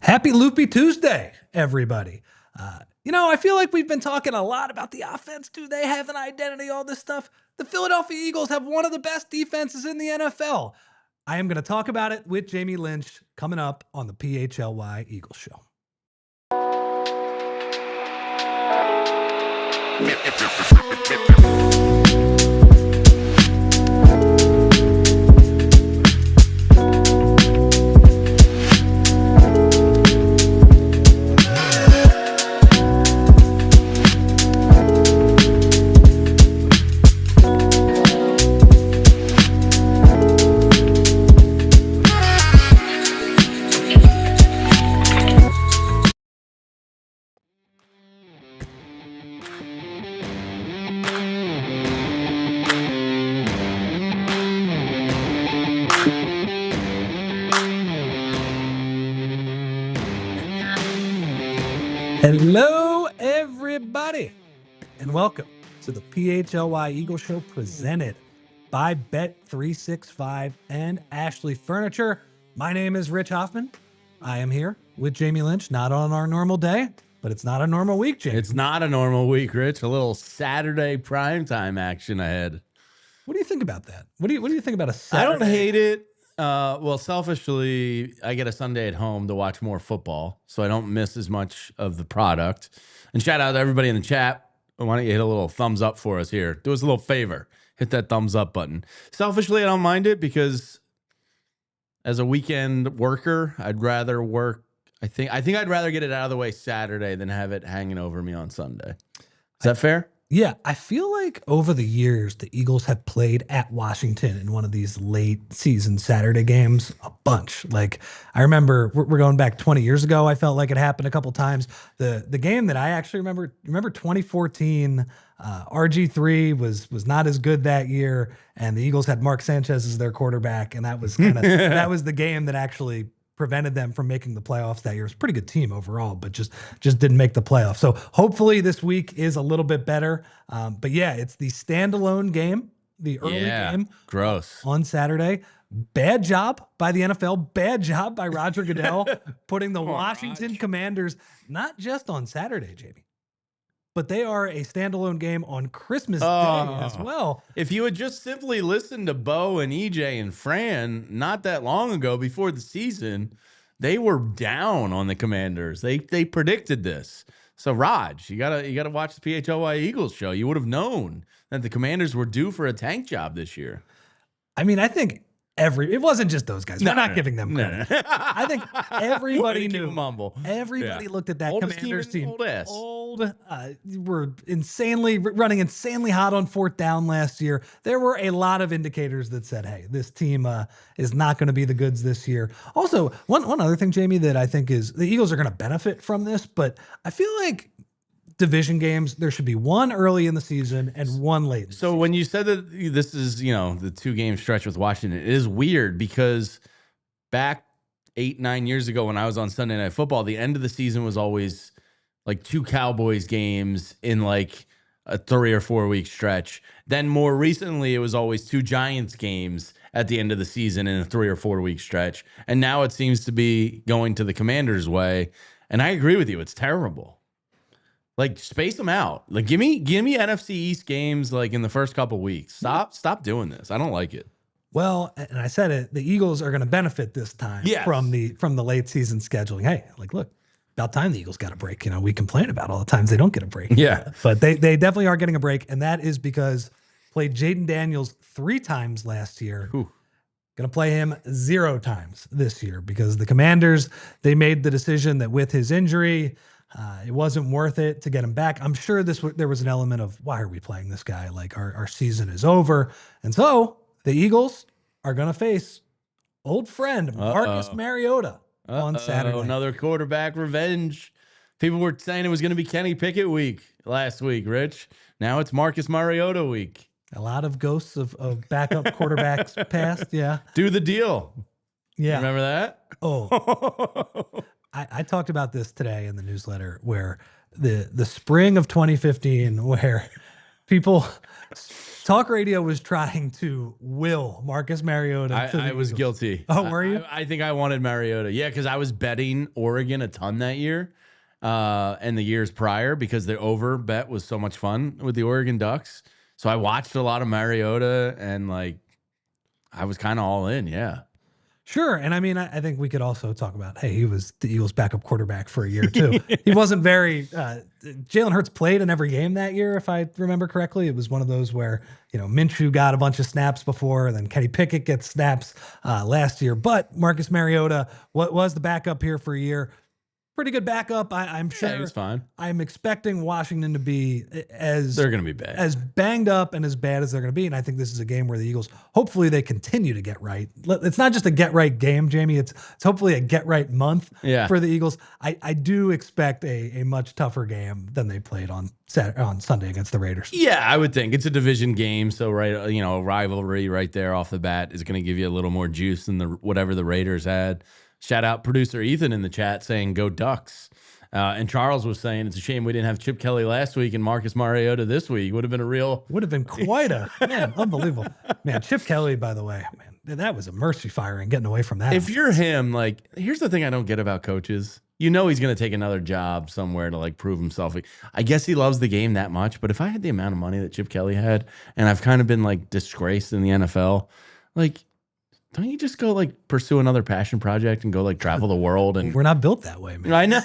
Happy Loopy Tuesday, everybody. I feel like we've been talking a lot about the offense. Do they have an identity? All this stuff. The Philadelphia Eagles have one of the best defenses in the NFL. I am going to talk about it with Jamie Lynch coming up on the PHLY Eagles Show. Hello, everybody, and welcome to the PHLY Eagles Show presented by Bet365 and Ashley Furniture. My name is Rich Hofmann. I am here with Jamie Lynch, not on our normal day, but it's not a normal week, Jamie. It's not a normal week, Rich. A little Saturday primetime action ahead. What do you think about that? What do you think about a Saturday? I don't hate it. Well, selfishly, I get a Sunday at home to watch more football, so I don't miss as much of the product. And shout out to everybody in the chat. Why don't you hit a little thumbs up for us here? Do us a little favor. Hit that thumbs up button. Selfishly, I don't mind it because as a weekend worker, I'd rather work. I think I'd rather get it out of the way Saturday than have it hanging over me on Sunday. Is that fair? Yeah, I feel like over the years, the Eagles have played at Washington in one of these late season Saturday games a bunch. Like, I remember we're going back 20 years ago. I felt like it happened a couple times. The game that I actually remember 2014, RG3 was not as good that year, and the Eagles had Mark Sanchez as their quarterback, and that was kind of that was the game that actually prevented them from making the playoffs that year. It was a pretty good team overall, but just didn't make the playoffs. So hopefully this week is a little bit better. But yeah, it's the standalone game, the early game. Gross. On Saturday. Bad job by the NFL. Bad job by Roger Goodell putting the Washington Commanders not just on Saturday, Jamie, but they are a standalone game on Christmas Day as well. If you had just simply listened to Bo and EJ and Fran not that long ago before the season, they were down on the Commanders. They predicted this. So Raj, you gotta watch the PHLY Eagles show. You would have known that the Commanders were due for a tank job this year. I mean, I think it wasn't just those guys. We're not giving them credit. No. I think everybody knew. Mumble. Everybody looked at that Oldest Commanders team. Old. Were running insanely hot on fourth down last year. There were a lot of indicators that said, hey, this team is not going to be the goods this year. Also, one other thing, Jamie, that I think is the Eagles are going to benefit from this, but I feel like division games, there should be one early in the season and one late. So when you said that this is, the 2-game stretch with Washington, it is weird because back 8-9 years ago when I was on Sunday Night Football, the end of the season was always like 2 Cowboys games in like a 3 or 4 week stretch. Then more recently, it was always 2 Giants games at the end of the season in a 3 or 4 week stretch. And now it seems to be going to the Commanders' way. And I agree with you. It's terrible. Like, space them out. Like, give me NFC East games like in the first couple weeks. Stop doing this. I don't like it. Well, and I said it, the Eagles are going to benefit this time from the late season scheduling. Hey, like, look, about time the Eagles got a break. We complain about all the times they don't get a break. Yeah. But they definitely are getting a break, and that is because played Jaden Daniels 3 times last year. Going to play him 0 times this year because the Commanders, they made the decision that with his injury, it wasn't worth it to get him back. I'm sure there was an element of, why are we playing this guy? Like, our season is over. And so the Eagles are going to face old friend Marcus Mariota on Saturday. Another quarterback revenge. People were saying it was going to be Kenny Pickett week last week, Rich. Now it's Marcus Mariota week. A lot of ghosts of backup quarterbacks past, yeah. Do the deal. Yeah. Remember that? Oh. I talked about this today in the newsletter where the spring of 2015 where People, talk radio was trying to will Marcus Mariota to the I was Eagles. guilty. Oh, were you? I think I wanted Mariota. Yeah, because I was betting Oregon a ton that year and the years prior because the over bet was so much fun with the Oregon Ducks. So I watched a lot of Mariota and like I was kind of all in. Yeah. Sure. And I mean, I think we could also talk about, hey, he was the Eagles' backup quarterback for a year, too. He wasn't very, Jalen Hurts played in every game that year, if I remember correctly. It was one of those where, Minshew got a bunch of snaps before, and then Kenny Pickett gets snaps last year. But Marcus Mariota was the backup here for a year. Pretty good backup. I'm sure. Yeah, he was fine. I'm expecting Washington to be they're going to be bad, as banged up and as bad as they're going to be. And I think this is a game where the Eagles, hopefully they continue to get right. It's not just a get right game, Jamie. It's hopefully a get right month for the Eagles. I do expect a much tougher game than they played on Sunday against the Raiders. Yeah, I would think it's a division game. So a rivalry right there off the bat is going to give you a little more juice than whatever the Raiders had. Shout out producer Ethan in the chat saying go Ducks. And Charles was saying it's a shame we didn't have Chip Kelly last week and Marcus Mariota this week. Would have been quite a man, unbelievable. Man, Chip Kelly, by the way, man, that was a mercy firing getting away from that. If you're him, like, here's the thing I don't get about coaches. He's going to take another job somewhere to like prove himself. I guess he loves the game that much, but if I had the amount of money that Chip Kelly had and I've kind of been like disgraced in the NFL, like, don't you just go like pursue another passion project and go like travel the world? And we're not built that way, man. I know.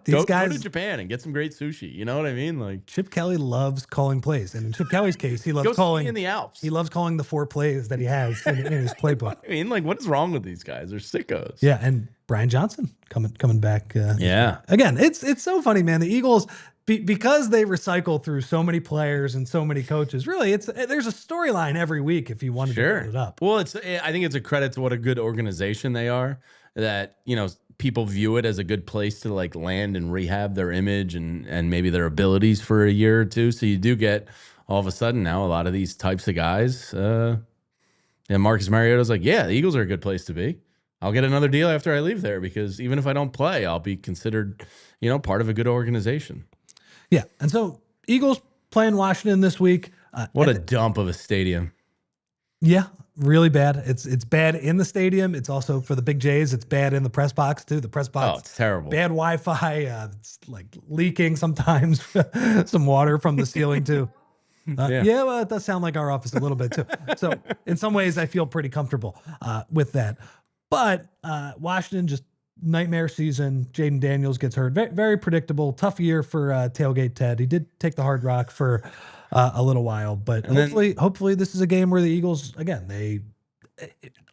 These guys go to Japan and get some great sushi. You know what I mean? Like Chip Kelly loves calling plays, and in Chip Kelly's case, he loves calling in the Alps. He loves calling the 4 plays that he has in his playbook. I mean, like, what is wrong with these guys? They're sickos. Yeah, and Brian Johnson coming back. Yeah. Again, it's so funny, man. The Eagles. Because they recycle through so many players and so many coaches, really, there's a storyline every week if you wanted to build it up. Well, I think it's a credit to what a good organization they are. That people view it as a good place to like land and rehab their image and maybe their abilities for a year or two. So you do get all of a sudden now a lot of these types of guys. And Marcus Mariota's like, yeah, the Eagles are a good place to be. I'll get another deal after I leave there because even if I don't play, I'll be considered, part of a good organization. Yeah, and so Eagles playing Washington this week. What a dump of a stadium. Yeah, really bad. It's bad in the stadium. It's also for the Big Jays. It's bad in the press box too. The press box. Oh, it's terrible. Bad Wi-Fi. It's like leaking sometimes. Some water from the ceiling too. Yeah, well, it does sound like our office a little bit too. So in some ways, I feel pretty comfortable with that. But Washington just. Nightmare season. Jaden Daniels gets hurt. Very, very predictable. Tough year for Tailgate Ted. He did take the hard rock for a little while, but hopefully this is a game where the Eagles, again, they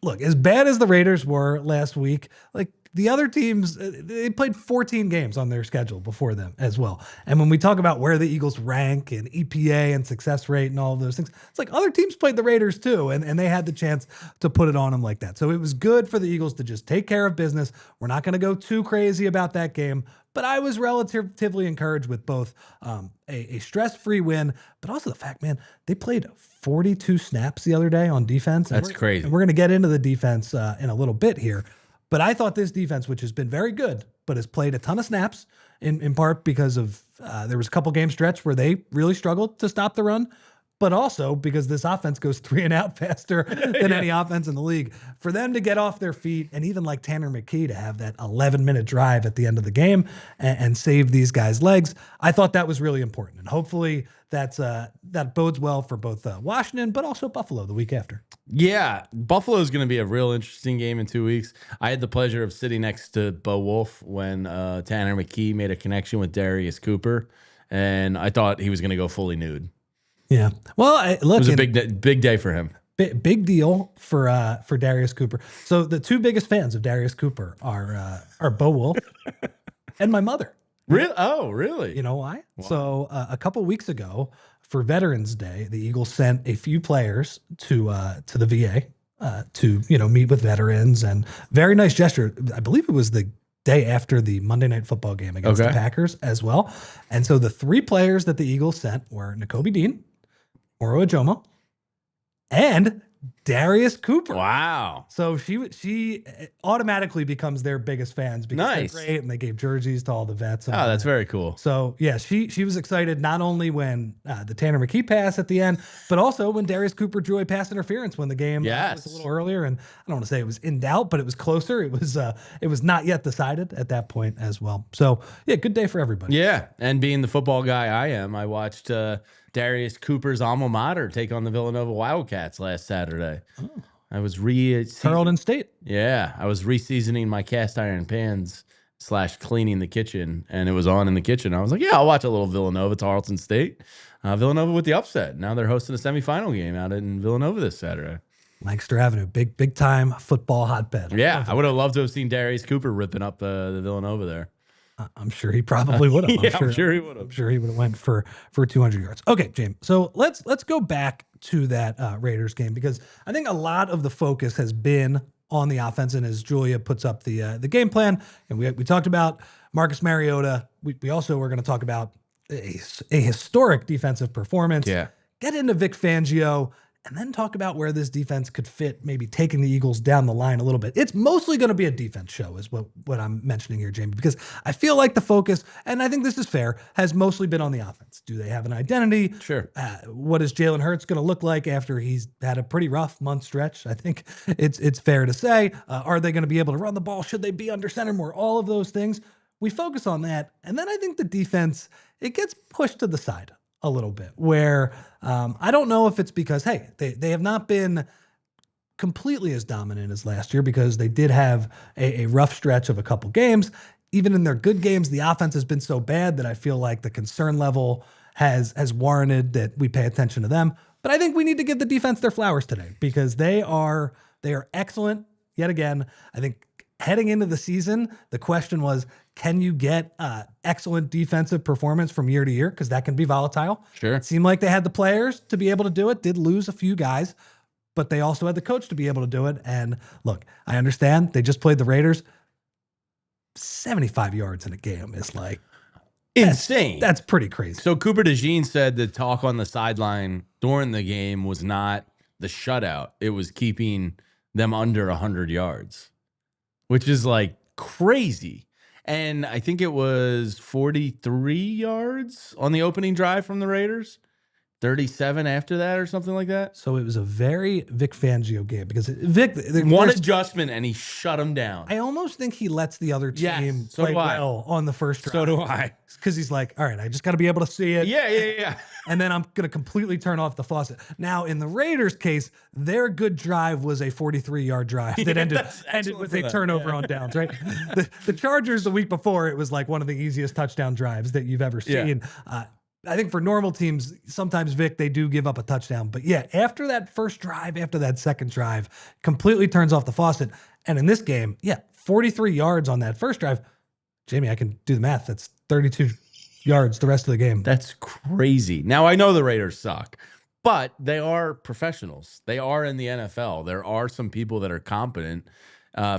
look as bad as the Raiders were last week. Like the other teams, they played 14 games on their schedule before them as well. And when we talk about where the Eagles rank and EPA and success rate and all of those things, it's like other teams played the Raiders too, and they had the chance to put it on them like that. So it was good for the Eagles to just take care of business. We're not going to go too crazy about that game, but I was relatively encouraged with both a stress-free win, but also the fact, man, they played 42 snaps the other day on defense. That's crazy. And we're going to get into the defense in a little bit here. But I thought this defense, which has been very good, but has played a ton of snaps, in part because of there was a couple game stretch where they really struggled to stop the run, but also because this offense goes 3 and out faster than any offense in the league. For them to get off their feet, and even like Tanner McKee to have that 11-minute drive at the end of the game and save these guys' legs, I thought that was really important. And hopefully that bodes well for both Washington, but also Buffalo the week after. Yeah, Buffalo is going to be a real interesting game in 2 weeks. I had the pleasure of sitting next to Bo Wolf when Tanner McKee made a connection with Darius Cooper, and I thought he was going to go fully nude. Yeah, well, look, it was a big day for him. Big deal for Darius Cooper. So the 2 biggest fans of Darius Cooper are Bo Wolf and my mother. Really? Oh, really? You know why? So a couple weeks ago, for Veterans Day, the Eagles sent a few players to the VA to meet with veterans, and very nice gesture. I believe it was the day after the Monday Night Football game against the Packers as well. And so the 3 players that the Eagles sent were Nakobe Dean, Moro Ajomo, and Darius Cooper. Wow. So she automatically becomes their biggest fans because Nice. they're great and they gave jerseys to all the vets. And Oh, all that's that. very cool. So yeah, she was excited not only when the Tanner McKee pass at the end, but also when Darius Cooper drew a pass interference when the game was Yes. a little earlier. And I don't want to say it was in doubt, but it was closer. It was not yet decided at that point as well. So yeah, good day for everybody. Yeah, and being the football guy I am, I watched Darius Cooper's alma mater take on the Villanova Wildcats last Saturday. Oh. I was Carrollton State. Yeah, I was re-seasoning my cast iron pans / cleaning the kitchen, and it was on in the kitchen. I was like, yeah, I'll watch a little Villanova Tarleton State. Villanova with the upset. Now they're hosting a semifinal game out in Villanova this Saturday. Lancaster Avenue, big time football hotbed. Yeah, I would have loved to have seen Darius Cooper ripping up the Villanova there. I'm sure he probably would have. I'm sure he would have. I'm sure he would have went for 200 yards. Okay, James. So let's go back to that Raiders game because I think a lot of the focus has been on the offense. And as Julia puts up the game plan, and we talked about Marcus Mariota. We also were going to talk about a historic defensive performance. Yeah. Get into Vic Fangio. And then talk about where this defense could fit, maybe taking the Eagles down the line a little bit. It's mostly going to be a defense show is what I'm mentioning here, Jamie, because I feel like the focus, and I think this is fair, has mostly been on the offense. Do they have an identity? Sure. What is Jalen Hurts going to look like after he's had a pretty rough month stretch? I think it's fair to say. Are they going to be able to run the ball? Should they be under center more? All of those things. We focus on that. And then I think the defense, it gets pushed to the side a little bit where I don't know if it's because, hey, they have not been completely as dominant as last year because they did have a rough stretch of a couple games. Even in their good games, the offense has been so bad that I feel like the concern level has warranted that we pay attention to them. But I think we need to give the defense their flowers today because they are excellent yet again. I think heading into the season, the question was, can you get excellent defensive performance from year to year? Because that can be volatile. Sure. It seemed like they had the players to be able to do it, did lose a few guys, but they also had the coach to be able to do it. And look, I understand they just played the Raiders. 75 yards in a game is like insane. That's pretty crazy. So Cooper DeJean said the talk on the sideline during the game was not the shutout. It was keeping them under 100 yards, which is like crazy. And I think it was 43 yards on the opening drive from the Raiders, 37 after that or something like that. So it was a very Vic Fangio game because Vic one adjustment and he shut him down. I almost think he lets the other team so play well on the first drive. So do I. Because he's like, all right, I just got to be able to see it. Yeah. And then I'm going to completely turn off the faucet. Now, in the Raiders' case, their good drive was a 43-yard drive that ended with a turnover on downs, right? The Chargers the week before, it was like one of the easiest touchdown drives that you've ever seen. Yeah. I think for normal teams, sometimes, Vic, they do give up a touchdown. But yeah, after that first drive, after that second drive, completely turns off the faucet. And in this game, 43 yards on that first drive. Jamie, I can do the math. That's 32 yards the rest of the game. That's crazy. Now, I know the Raiders suck, but they are professionals. They are in the NFL. There are some people that are competent.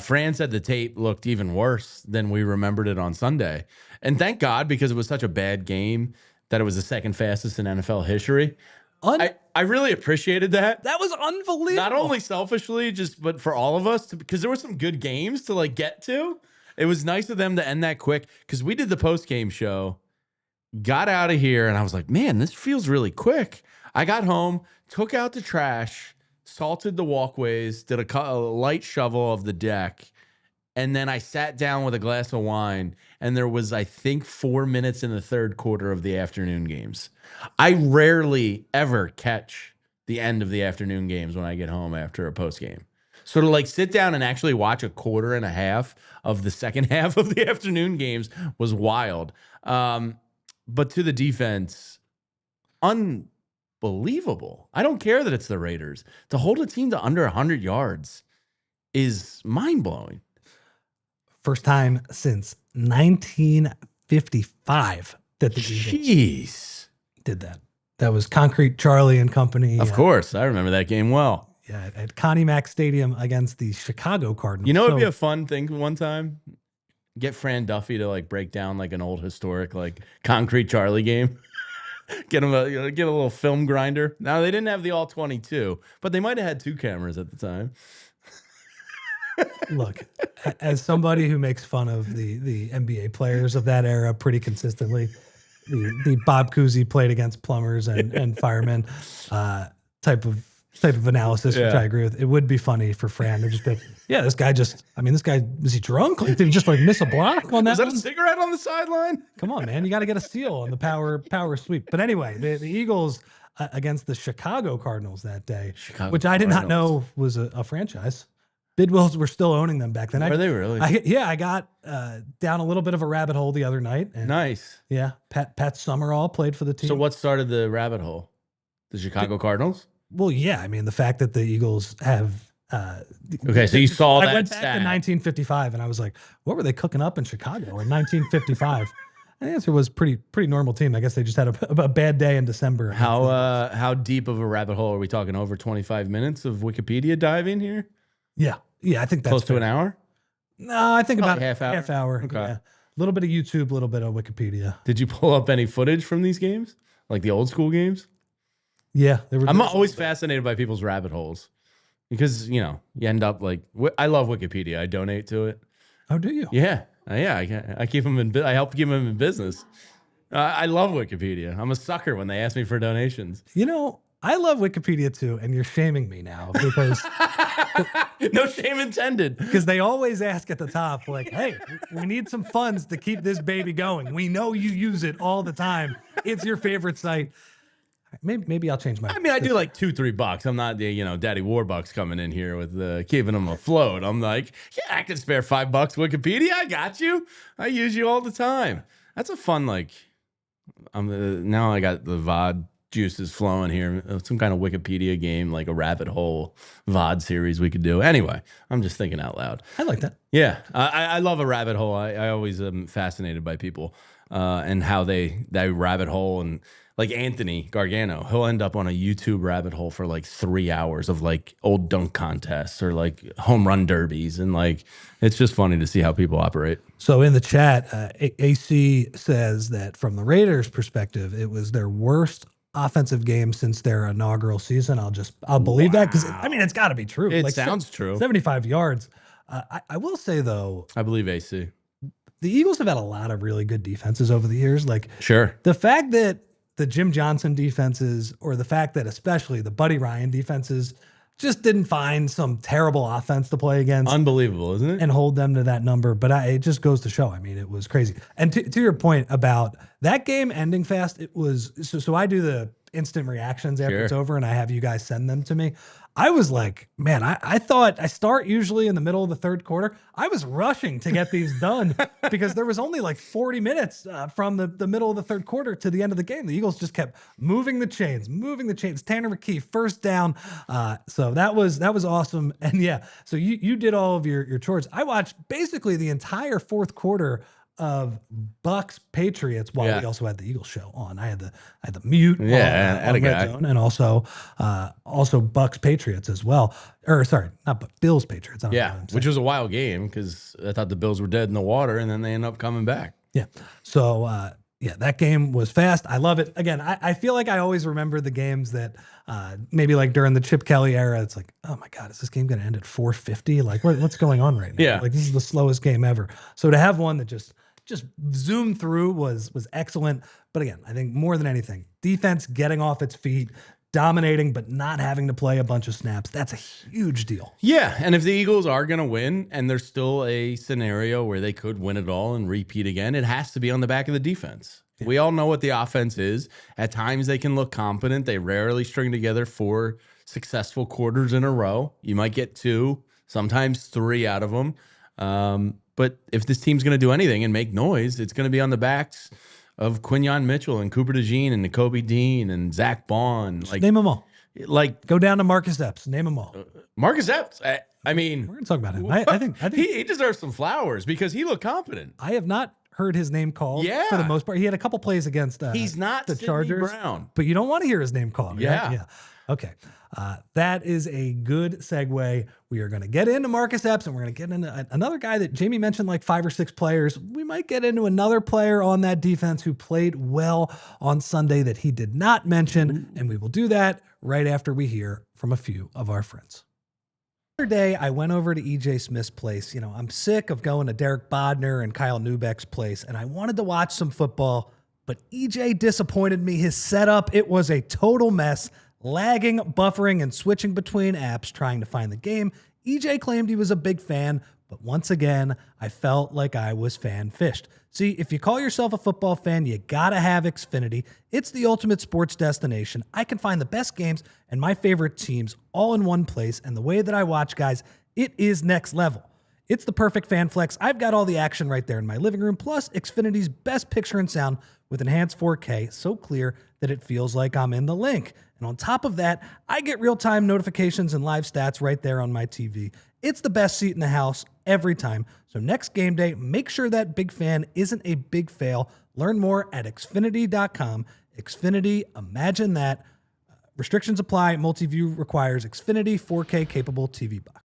Fran said the tape looked even worse than we remembered it on Sunday. And thank God, because it was such a bad game, that it was the second fastest in NFL history. I really appreciated that. That was unbelievable. Not only selfishly, but for all of us, because there were some good games to like get to. It was nice of them to end that quick because we did the post-game show, got out of here, and I was like, man, this feels really quick. I got home, took out the trash, salted the walkways, did a light shovel of the deck, and then I sat down with a glass of wine, and there was, I think, 4 minutes in the third quarter of the afternoon games. I rarely ever catch the end of the afternoon games when I get home after a post game. So to like sit down and actually watch a quarter and a half of the second half of the afternoon games was wild. But to the defense, unbelievable. I don't care that it's the Raiders. To hold a team to under 100 yards is mind-blowing. First time since 1955 that the Eagles did that. That was Concrete Charlie and company. Of course. I remember that game well. Yeah, at Connie Mack Stadium against the Chicago Cardinals. You know, it'd be a fun thing one time. Get Fran Duffy to like break down like an old historic like Concrete Charlie game. Get them get a little film grinder. Now they didn't have the all 22, but they might have had 2 cameras at the time. Look, as somebody who makes fun of the NBA players of that era pretty consistently, the Bob Cousy played against plumbers and firemen type of analysis, which Yeah. I agree with. It would be funny for Fran to just be like, yeah, this guy, was he drunk? Like, did he just like miss a block on that Was that one? a cigarette on the sideline? Come on, man. You got to get a seal on the power sweep. But anyway, the Eagles against the Chicago Cardinals that day, Chicago which I did not Cardinals. know was a franchise. Bidwells were still owning them back then. Were they really? I got down a little bit of a rabbit hole the other night. And Nice. yeah, Pat Summerall played for the team. So what started the rabbit hole? The Chicago Cardinals? Well, yeah, I mean, the fact that the Eagles have. Okay, so you saw I that went back stat. to 1955, and I was like, what were they cooking up in Chicago in 1955? And the answer was pretty normal team. I guess they just had a bad day in December. How deep of a rabbit hole are we talking? Over 25 minutes of Wikipedia diving here? Yeah, I think that's Close to fair. an hour? No, I think about Probably half hour. Okay. Yeah. A little bit of YouTube, a little bit of Wikipedia. Did you pull up any footage from these games? Like the old school games? Yeah, I'm always fascinated by people's rabbit holes because, you end up like, I love Wikipedia. I donate to it. Oh, do you? Yeah. I keep them I help keep them in business. I love Wikipedia. I'm a sucker when they ask me for donations. I love Wikipedia too, and you're shaming me now because No shame intended. they always ask at the top, like, hey, we need some funds to keep this baby going. We know you use it all the time. It's your favorite site. Maybe I'll change my. I mean, I do like $2-3. I'm not the Daddy Warbucks coming in here with keeping them afloat. I'm like, yeah, I can spare $5 Wikipedia. I got you. I use you all the time. That's a fun now I got the VOD juices flowing here. Some kind of Wikipedia game, like a rabbit hole VOD series we could do. Anyway, I'm just thinking out loud. I like that. Yeah, I love a rabbit hole. I always am fascinated by people and how that rabbit hole, and like Anthony Gargano, he'll end up on a YouTube rabbit hole for like 3 hours of like old dunk contests or like home run derbies, and like it's just funny to see how people operate. So in the chat, AC says that from the Raiders' perspective, it was their worst offensive game since their inaugural season. I'll believe that because I mean it's got to be true. It sounds true. 75 yards. I will say though, I believe AC. the Eagles have had a lot of really good defenses over the years. Like Sure. the fact that the Jim Johnson defenses, or the fact that especially the Buddy Ryan defenses, just didn't find some terrible offense to play against. Unbelievable, isn't it? And hold them to that number. But it just goes to show. I mean, it was crazy. And to your point about that game ending fast, it was so I do the instant reactions after it's over, and I have you guys send them to me. I was like, man, I thought I start usually in the middle of the third quarter. I was rushing to get these done because there was only like 40 minutes from the middle of the third quarter to the end of the game. The Eagles just kept moving the chains. Tanner McKee, first down. So that was awesome. And yeah, so you did all of your chores. I watched basically the entire fourth quarter of Bucks Patriots while we also had the Eagles show on. I had the mute on Red Zone, and also Bucks Patriots as well. Or sorry, not Bills Patriots. I don't know what I'm saying. Which was a wild game because I thought the Bills were dead in the water, and then they end up coming back. Yeah. So that game was fast. I love it. Again, I feel like I always remember the games that maybe like during the Chip Kelly era, it's like, oh my God, is this game going to end at 4:50? Like what's going on right now? Yeah. Like this is the slowest game ever. So to have one that just zoomed through was excellent. But again, I think more than anything, defense getting off its feet, dominating, but not having to play a bunch of snaps. That's a huge deal. Yeah, and if the Eagles are going to win, and there's still a scenario where they could win it all and repeat again, it has to be on the back of the defense. Yeah. We all know what the offense is. At times they can look competent. They rarely string together 4 successful quarters in a row. You might get 2, sometimes 3 out of them. But if this team's going to do anything and make noise, it's going to be on the backs of Quinyon Mitchell and Cooper DeJean and Nakobe Dean and Zack Baun. Like, name them all. Like, go down to Marcus Epps. Name them all. Marcus Epps. I mean, we're going to talk about him. I think he deserves some flowers because he looked competent. I have not heard his name called for the most part. He had a couple plays against he's not the Sidney Chargers, Brown, but you don't want to hear his name called. Yeah. Right? Yeah. Okay. That is a good segue. We are going to get into Marcus Epps, and we're going to get into another guy that Jamie mentioned, like 5 or 6 players. We might get into another player on that defense who played well on Sunday that he did not mention. And we will do that right after we hear from a few of our friends. Day, I went over to EJ Smith's place. You know, I'm sick of going to Derek Bodner and Kyle Neubeck's place, and I wanted to watch some football, but EJ disappointed me. His setup, it was a total mess, lagging, buffering, and switching between apps trying to find the game. EJ claimed he was a big fan, but once again, I felt like I was fan-fished. See, if you call yourself a football fan, you gotta have Xfinity. It's the ultimate sports destination. I can find the best games and my favorite teams all in one place, and the way that I watch, guys, it is next level. It's the perfect fan flex. I've got all the action right there in my living room, plus Xfinity's best picture and sound with enhanced 4K, so clear that it feels like I'm in the link. And on top of that, I get real-time notifications and live stats right there on my TV. It's the best seat in the house every time. So next game day, make sure that big fan isn't a big fail. Learn more at Xfinity.com. Xfinity, imagine that. Restrictions apply. Multi-view requires Xfinity 4K capable TV box.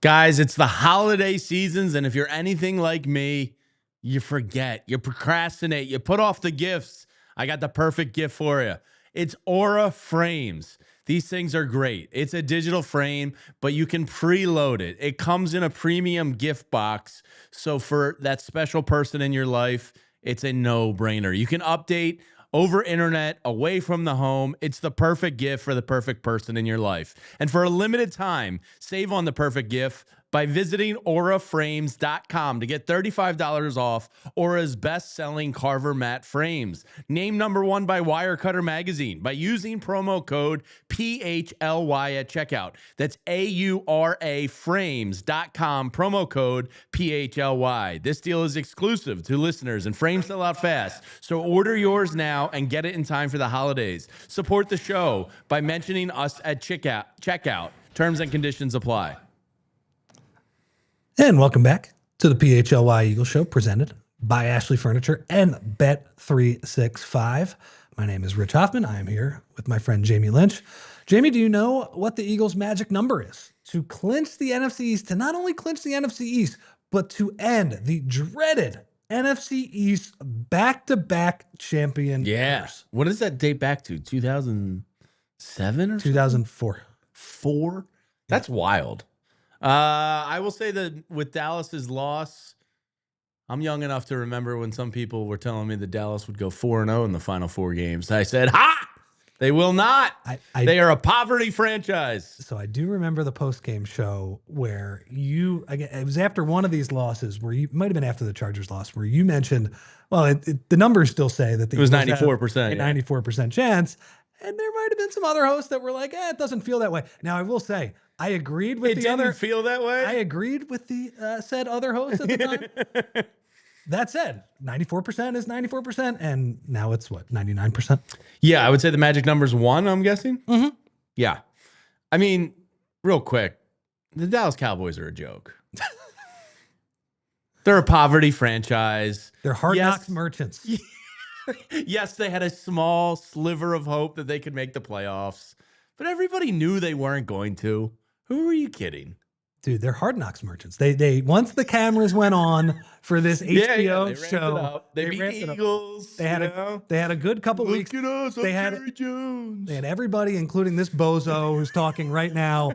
Guys, it's the holiday seasons, and if you're anything like me, you forget, you procrastinate, you put off the gifts. I got the perfect gift for you. It's Aura frames. These things are great. It's a digital frame, but you can preload it. It comes in a premium gift box. So for that special person in your life, it's a no-brainer. You can update over internet, away from the home. It's the perfect gift for the perfect person in your life. And for a limited time, save on the perfect gift by visiting auraframes.com to get $35 off Aura's best-selling Carver matte frames. Named #1 by Wirecutter Magazine by using promo code PHLY at checkout. That's AURA frames.com, promo code PHLY. This deal is exclusive to listeners and frames sell out fast. So order yours now and get it in time for the holidays. Support the show by mentioning us at checkout. Terms and conditions apply. And welcome back to the PHLY Eagles Show, presented by Ashley Furniture and Bet365. My name is Rich Hofmann. I am here with my friend Jamie Lynch. Jamie, do you know what the Eagles' magic number is to clinch the NFC East, to not only clinch the NFC East, but to end the dreaded NFC East back-to-back champion? Yeah. What does that date back to? 2007 or 2004. 4? That's wild. I will say that with Dallas's loss, I'm young enough to remember when some people were telling me that Dallas would go 4-0 in the final 4 games. I said, ha! They will not. They are a poverty franchise. So I do remember the post-game show where it was after one of these losses where you might have been after the Chargers loss, where you mentioned, well, the numbers still say that it was 94%, a 94% chance. And there might have been some other hosts that were like, it doesn't feel that way. Now, I will say, I agreed with the other. It didn't feel that way? I agreed with the said other host at the time. That said, 94% is 94%, and now it's what, 99%? Yeah, I would say the magic number's 1, I'm guessing. Mm-hmm. Yeah. I mean, real quick, the Dallas Cowboys are a joke. They're a poverty franchise. They're hard knocks merchants. Yes, they had a small sliver of hope that they could make the playoffs, but everybody knew they weren't going to. Who are you kidding? Dude, they're hard knocks merchants. They once the cameras went on for this HBO show, they beat the Eagles. They had a good couple weeks. Look at us, Jerry Jones. They had everybody, including this bozo who's talking right now,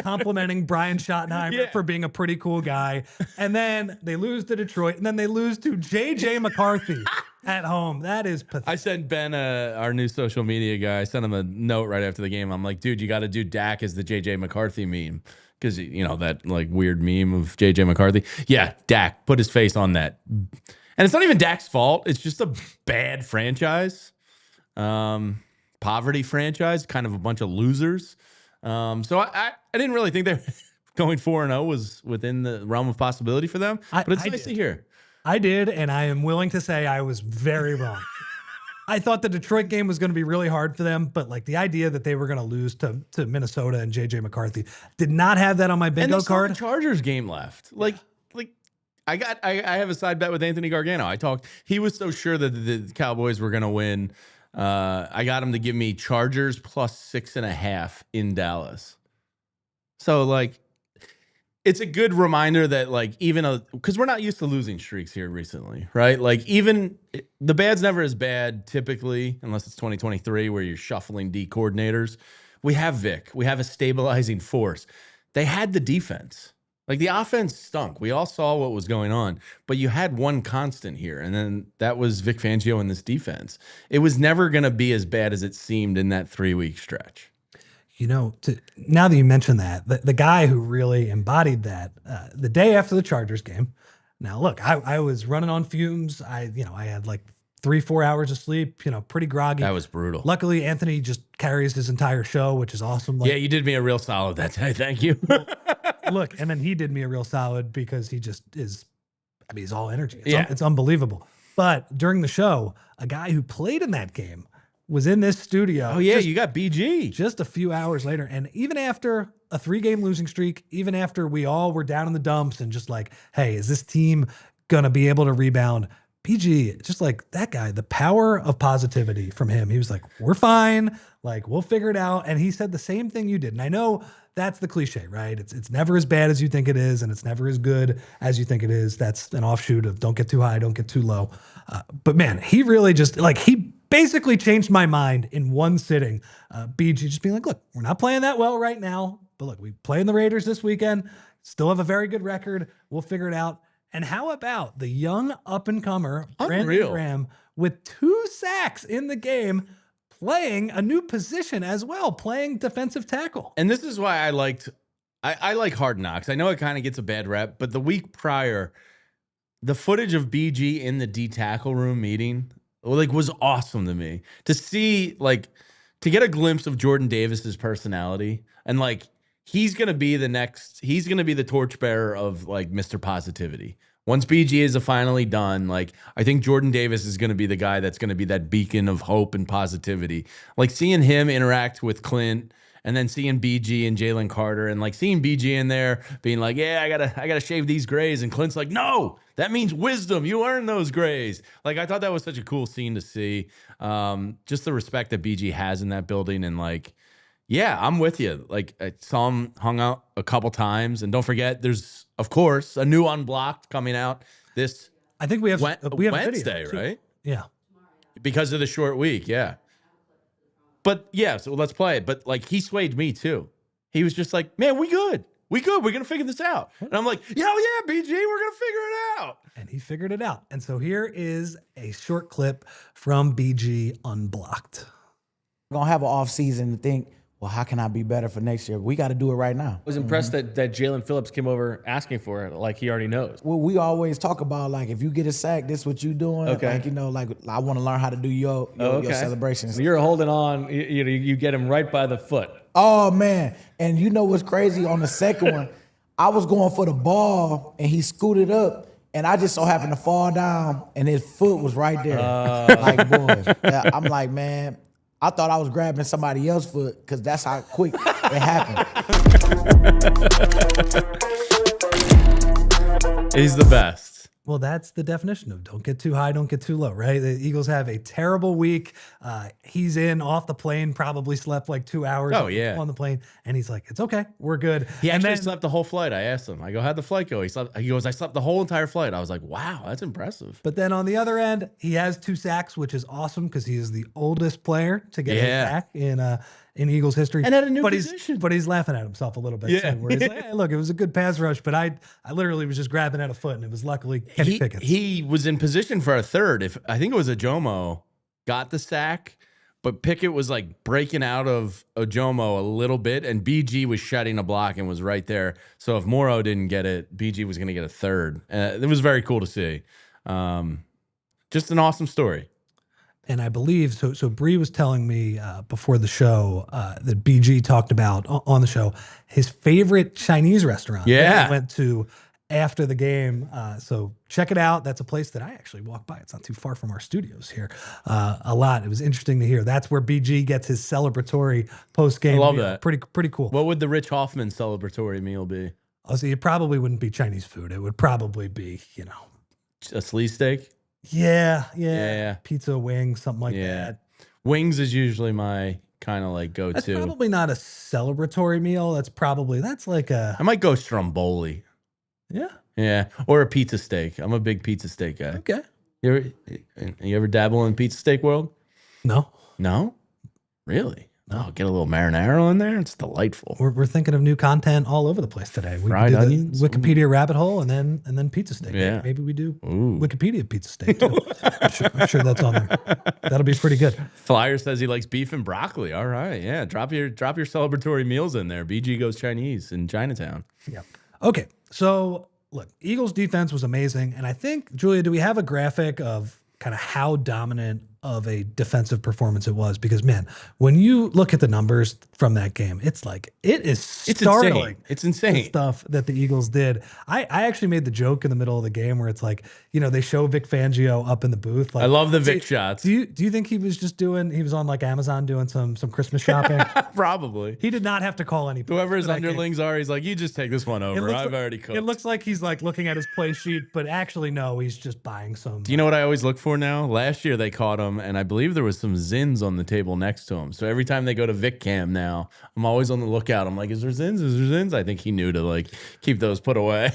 complimenting Brian Schottenheimer for being a pretty cool guy. And then they lose to Detroit, and then they lose to JJ McCarthy at home. That is pathetic. I sent Ben, our new social media guy, I sent him a note right after the game. I'm like, dude, you got to do Dak as the JJ McCarthy meme. Because, you know, that like weird meme of JJ McCarthy. Yeah, Dak, put his face on that. And it's not even Dak's fault. It's just a bad franchise. Poverty franchise, kind of a bunch of losers. So I didn't really think that going 4-0 was within the realm of possibility for them. But it's nice to hear. I did, and I am willing to say I was very wrong. I thought the Detroit game was going to be really hard for them, but like the idea that they were going to lose to Minnesota and JJ McCarthy, did not have that on my bingo card. And the Chargers game left. I have a side bet with Anthony Gargano. He was so sure that the Cowboys were going to win. I got him to give me Chargers plus 6.5 in Dallas. So like, it's a good reminder that like because we're not used to losing streaks here recently, right? Like even the bad's never as bad typically, unless it's 2023 where you're shuffling D coordinators. We have Vic. We have a stabilizing force. They had the defense. Like the offense stunk. We all saw what was going on, but you had one constant here, and then that was Vic Fangio in this defense. It was never going to be as bad as it seemed in that 3-week stretch. You know, now that you mention that, the guy who really embodied that the day after the Chargers game. Now, look, I was running on fumes. I had like 3-4 hours of sleep. Pretty groggy. That was brutal. Luckily, Anthony just carries his entire show, which is awesome. Yeah, you did me a real solid that day. Thank you. Look, and then he did me a real solid because he just is. I mean, he's all energy. It's unbelievable. But during the show, a guy who played in that game was in this studio. Oh, yeah, you got BG. Just a few hours later. And even after a 3-game losing streak, even after we all were down in the dumps and just like, hey, is this team going to be able to rebound? BG, just like that guy, the power of positivity from him. He was like, we're fine. Like, we'll figure it out. And he said the same thing you did. And I know that's the cliche, right? It's never as bad as you think it is, and it's never as good as you think it is. That's an offshoot of don't get too high, don't get too low. But man, he really just he basically changed my mind in one sitting. BG just being like, look, we're not playing that well right now, but look, we play in the Raiders this weekend, still have a very good record. We'll figure it out. And how about the young up-and-comer, Brandon Graham, with 2 sacks in the game, playing a new position as well, playing defensive tackle. And this is why I like Hard Knocks. I know it kind of gets a bad rep, but the week prior, the footage of BG in the D tackle room meeting was awesome to me. To see to get a glimpse of Jordan Davis's personality and he's going to be the torchbearer of Mr. Positivity. Once BG is finally done, I think Jordan Davis is going to be the guy that's going to be that beacon of hope and positivity. Seeing him interact with Clint and then seeing BG and Jalen Carter and seeing BG in there being like, yeah, I gotta shave these grays. And Clint's like, no, that means wisdom. You earn those grays. I thought that was such a cool scene to see. Just the respect that BG has in that building. And yeah, I'm with you. I saw him hung out a couple times. And don't forget, there's, of course, a new Unblocked coming out this I think we have Wednesday, right? Yeah. Because of the short week, yeah. But yeah, so let's play it. But he swayed me too. He was just like, man, we good. We're going to figure this out. And I'm like, yeah, BG, we're going to figure it out. And he figured it out. And so here is a short clip from BG Unblocked. We're going to have an off season to think, well, how can I be better for next year? We got to do it right now. I was impressed that Jalen Phillips came over asking for it, like he already knows. Well, we always talk about if you get a sack, this is what you doing. Okay. I want to learn how to do your celebrations. You're holding on. You get him right by the foot. Oh man! And you know what's crazy? On the second one, I was going for the ball, and he scooted up, and I just so happened to fall down, and his foot was right there. Boy, I'm like, man. I thought I was grabbing somebody else's foot because that's how quick it happened. He's the best. Well, that's the definition of don't get too high, don't get too low, right? The Eagles have a terrible week. He's off the plane, probably slept 2 hours on the plane. And he's like, it's okay. We're good. He actually slept the whole flight. I asked him. I go, how'd the flight go? He goes, I slept the whole entire flight. I was like, wow, that's impressive. But then on the other end, he has 2 sacks, which is awesome because he is the oldest player to get a sack in Eagles history. And at a new position. But he's laughing at himself a little bit too, where he's like, hey, look, it was a good pass rush, but I literally was just grabbing at a foot, and it was luckily Kenny Pickett. He was in position for a third. I think it was Ojomo got the sack, but Pickett was breaking out of Ojomo a little bit, and BG was shedding a block and was right there. So if Morrow didn't get it, BG was going to get a third. It was very cool to see. Just an awesome story. And I believe, so Bree was telling me before the show that BG talked about on the show his favorite Chinese restaurant that he went to after the game. So check it out. That's a place that I actually walk by. It's not too far from our studios here a lot. It was interesting to hear. That's where BG gets his celebratory post-game I love meal. that. Pretty cool. What would the Rich Hofmann celebratory meal be? Oh, so it probably wouldn't be Chinese food. It would probably be, a sleeve steak? Yeah. Pizza, wings, something like that. Wings is usually my kind of like That's go-to. probably not a celebratory meal. That's like I might go stromboli. yeah. Yeah, or a pizza steak. I'm a big pizza steak guy. Okay. You ever dabble in pizza steak world? No. No? Really? Oh, get a little marinara in there. It's delightful. We're thinking of new content all over the place today. We Fried do the onions? Wikipedia rabbit hole and then pizza steak. Yeah. Maybe we do Ooh. Wikipedia pizza steak too. I'm sure that's on there. That'll be pretty good. Flyer says he likes beef and broccoli. All right, yeah. Drop your celebratory meals in there. BG goes Chinese in Chinatown. Yeah. Okay. So look, Eagles defense was amazing. And I think, Julia, do we have a graphic of kind of how dominant of a defensive performance it was? Because man, when you look at the numbers from that game, it's like it is startling. It's insane. The stuff that the Eagles did. I actually made the joke in the middle of the game where it's like, they show Vic Fangio up in the booth. Like, I love the Vic shots. Do you think he was on like Amazon doing some Christmas shopping? Probably. He did not have to call anybody. Whoever his underlings are, he's like, you just take this one over. I've already cooked. It looks like he's like looking at his play sheet, but actually no, he's just buying some. Do you know what I always look for now? Last year they caught him, and I believe there was some Zins on the table next to him. So every time they go to Vic Cam now, I'm always on the lookout. I'm like, is there Zins? Is there Zins? I think he knew to like keep those put away.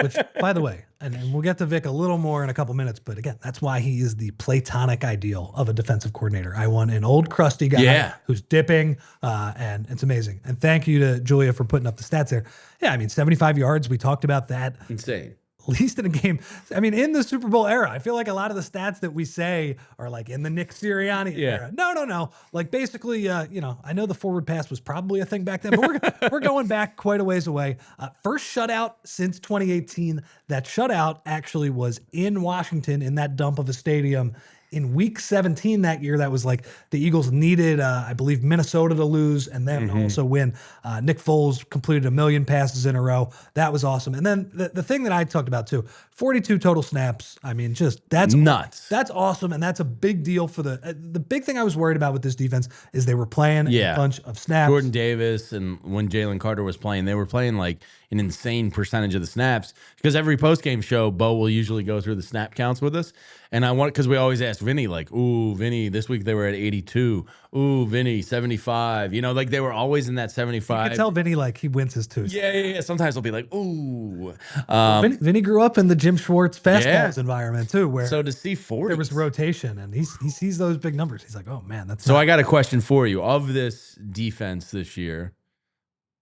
Which, by the way, and we'll get to Vic a little more in a couple minutes, but again, that's why he is the platonic ideal of a defensive coordinator. I want an old crusty guy who's dipping, and it's amazing. And thank you to Julia for putting up the stats there. Yeah, I mean, 75 yards. We talked about that. Insane. At least in a game. I mean, in the Super Bowl era, I feel like a lot of the stats that we say are like in the Nick Sirianni era. No. Like basically, I know the forward pass was probably a thing back then, but we're going back quite a ways away. First shutout since 2018. That shutout actually was in Washington in that dump of a stadium. In week 17 that year, that was like the Eagles needed, I believe, Minnesota to lose and then also win. Nick Foles completed 1 million passes in a row. That was awesome. And then the thing that I talked about too, 42 total snaps. I mean, that's nuts. That's awesome. And that's a big deal for the big thing I was worried about with this defense is they were playing a bunch of snaps. Jordan Davis and when Jalen Carter was playing, they were playing like an insane percentage of the snaps because every postgame show, Bo will usually go through the snap counts with us. And because we always ask Vinny, like, ooh, Vinny, this week they were at 82. Ooh, Vinny, 75. Like they were always in that 75. You can tell Vinny, like, he wins his twos. Yeah. Sometimes he'll be like, ooh. Vinny grew up in the Jim Schwartz fastballs environment too, where so to see 40. There was rotation, and he sees those big numbers. He's like, oh, man, that's So I got a question for you. Of this defense this year,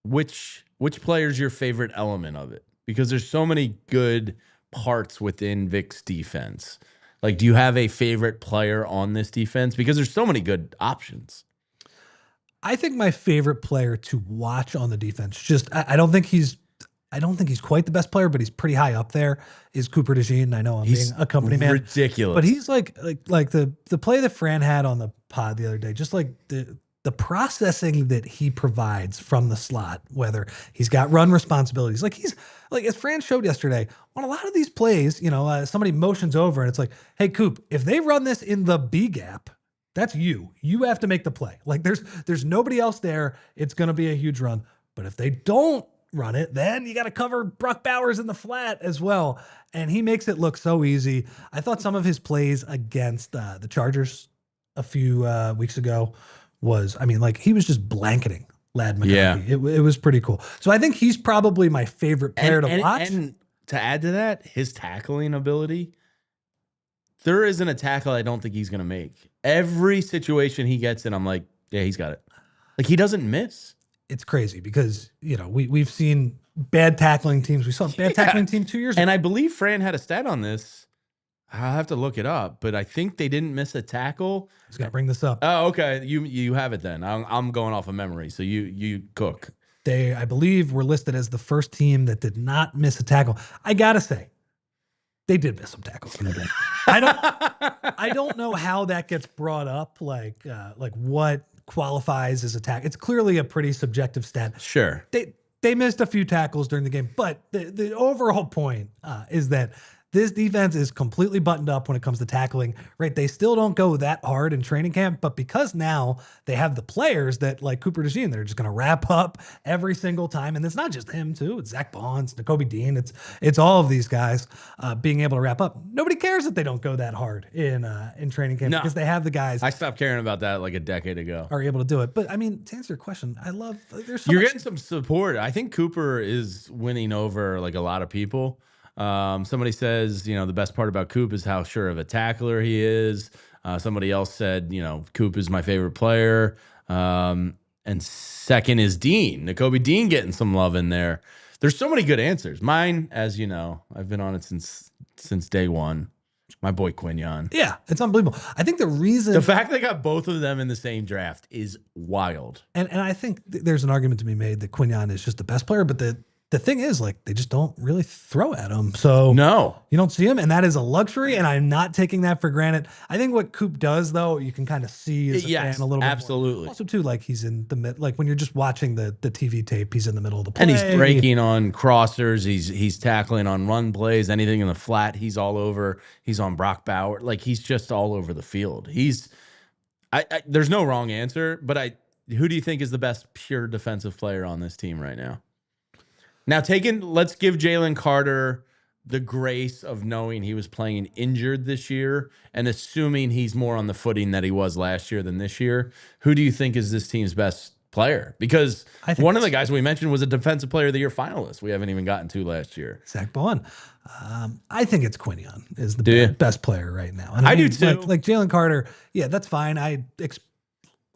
which player's your favorite element of it? Because there's so many good parts within Vic's defense. Like, do you have a favorite player on this defense? Because there's so many good options. I think my favorite player to watch on the defense, I don't think he's quite the best player, but he's pretty high up there, is Cooper DeJean. I know I'm being a company man. Ridiculous. But he's like the play that Fran had on the pod the other day, just like the processing that he provides from the slot, whether he's got run responsibilities. Like he's like, as Fran showed yesterday, on a lot of these plays, somebody motions over and it's like, hey, Coop, if they run this in the B gap, that's you. You have to make the play. Like there's nobody else there. It's going to be a huge run. But if they don't run it, then you got to cover Brock Bowers in the flat as well. And he makes it look so easy. I thought some of his plays against the Chargers a few weeks ago he was just blanketing Lad McConkey. Yeah. It was pretty cool. So I think he's probably my favorite player to watch. And to add to that, his tackling ability, there isn't a tackle I don't think he's going to make. Every situation he gets in, I'm like, yeah, he's got it. Like, he doesn't miss. It's crazy because, we've seen bad tackling teams. We saw a bad tackling team 2 years ago. And I believe Fran had a stat on this. I'll have to look it up, but I think they didn't miss a tackle. I was going to bring this up. Oh, okay. You have it then. I'm going off of memory, so you cook. They, I believe, were listed as the first team that did not miss a tackle. I got to say, they did miss some tackles in the game. I don't know how that gets brought up, like what qualifies as a tackle. It's clearly a pretty subjective stat. Sure. They missed a few tackles during the game, but the overall point is that this defense is completely buttoned up when it comes to tackling, right? They still don't go that hard in training camp, but because now they have the players that like Cooper DeJean, they're just going to wrap up every single time. And it's not just him too. It's Zack Baun, it's Nakobe Dean. It's all of these guys being able to wrap up. Nobody cares that they don't go that hard in training camp because they have the guys. I stopped caring about that like a decade ago. Are able to do it. But I mean, to answer your question, I love, there's You're getting some support. I think Cooper is winning over like a lot of people. Somebody says, the best part about Coop is how sure of a tackler he is. Somebody else said, Coop is my favorite player. And second is Dean. Nakobe Dean getting some love in there. There's so many good answers. Mine, as you know, I've been on it since day one. My boy Quinyon. Yeah, it's unbelievable. I think the fact they got both of them in the same draft is wild. And I think there's an argument to be made that Quinyon is just the best player, but the thing is, like, they just don't really throw at him. So no, you don't see him, and that is a luxury, and I'm not taking that for granted. I think what Coop does, though, you can kind of see as a fan a little bit absolutely. More. Also, too, like, he's in the mid, like when you're just watching the TV tape, he's in the middle of the play. And he's breaking on crossers. He's tackling on run plays, anything in the flat. He's all over. He's on Brock Bauer. Like, he's just all over the field. There's no wrong answer, but who do you think is the best pure defensive player on this team right now? Now, let's give Jalen Carter the grace of knowing he was playing injured this year and assuming he's more on the footing that he was last year than this year. Who do you think is this team's best player? Because one of the guys we mentioned was a Defensive Player of the Year finalist we haven't even gotten to last year. Zack Baun. I think it's Quinyon is the best player right now. And I do too. Like Jalen Carter, yeah, that's fine. I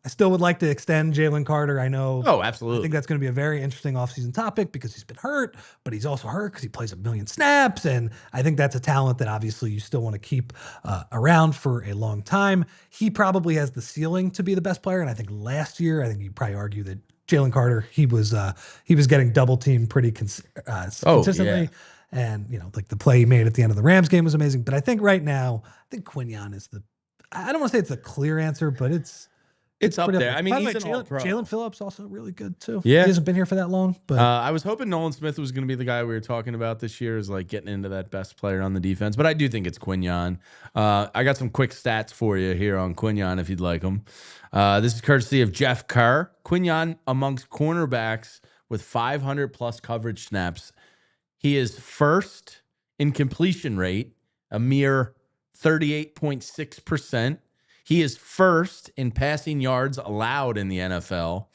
still would like to extend Jalen Carter. I know. Oh, absolutely. I think that's going to be a very interesting offseason topic because he's been hurt, but he's also hurt because he plays a million snaps. And I think that's a talent that obviously you still want to keep around for a long time. He probably has the ceiling to be the best player. And I think last year, I think you probably argue that Jalen Carter, he was getting double teamed pretty consistently. Yeah. And, like the play he made at the end of the Rams game was amazing. But I think right now, Quinyon is I don't want to say it's a clear answer, but it's up there. I mean, he's an all-pro. Jalen Phillips also really good too. Yeah, he hasn't been here for that long. But I was hoping Nolan Smith was going to be the guy we were talking about this year, is like getting into that best player on the defense. But I do think it's Quinyon. I got some quick stats for you here on Quinyon if you'd like them. This is courtesy of Jeff Kerr. Quinyon amongst cornerbacks with 500 plus coverage snaps. He is first in completion rate, a mere 38.6%. He is first in passing yards allowed in the NFL.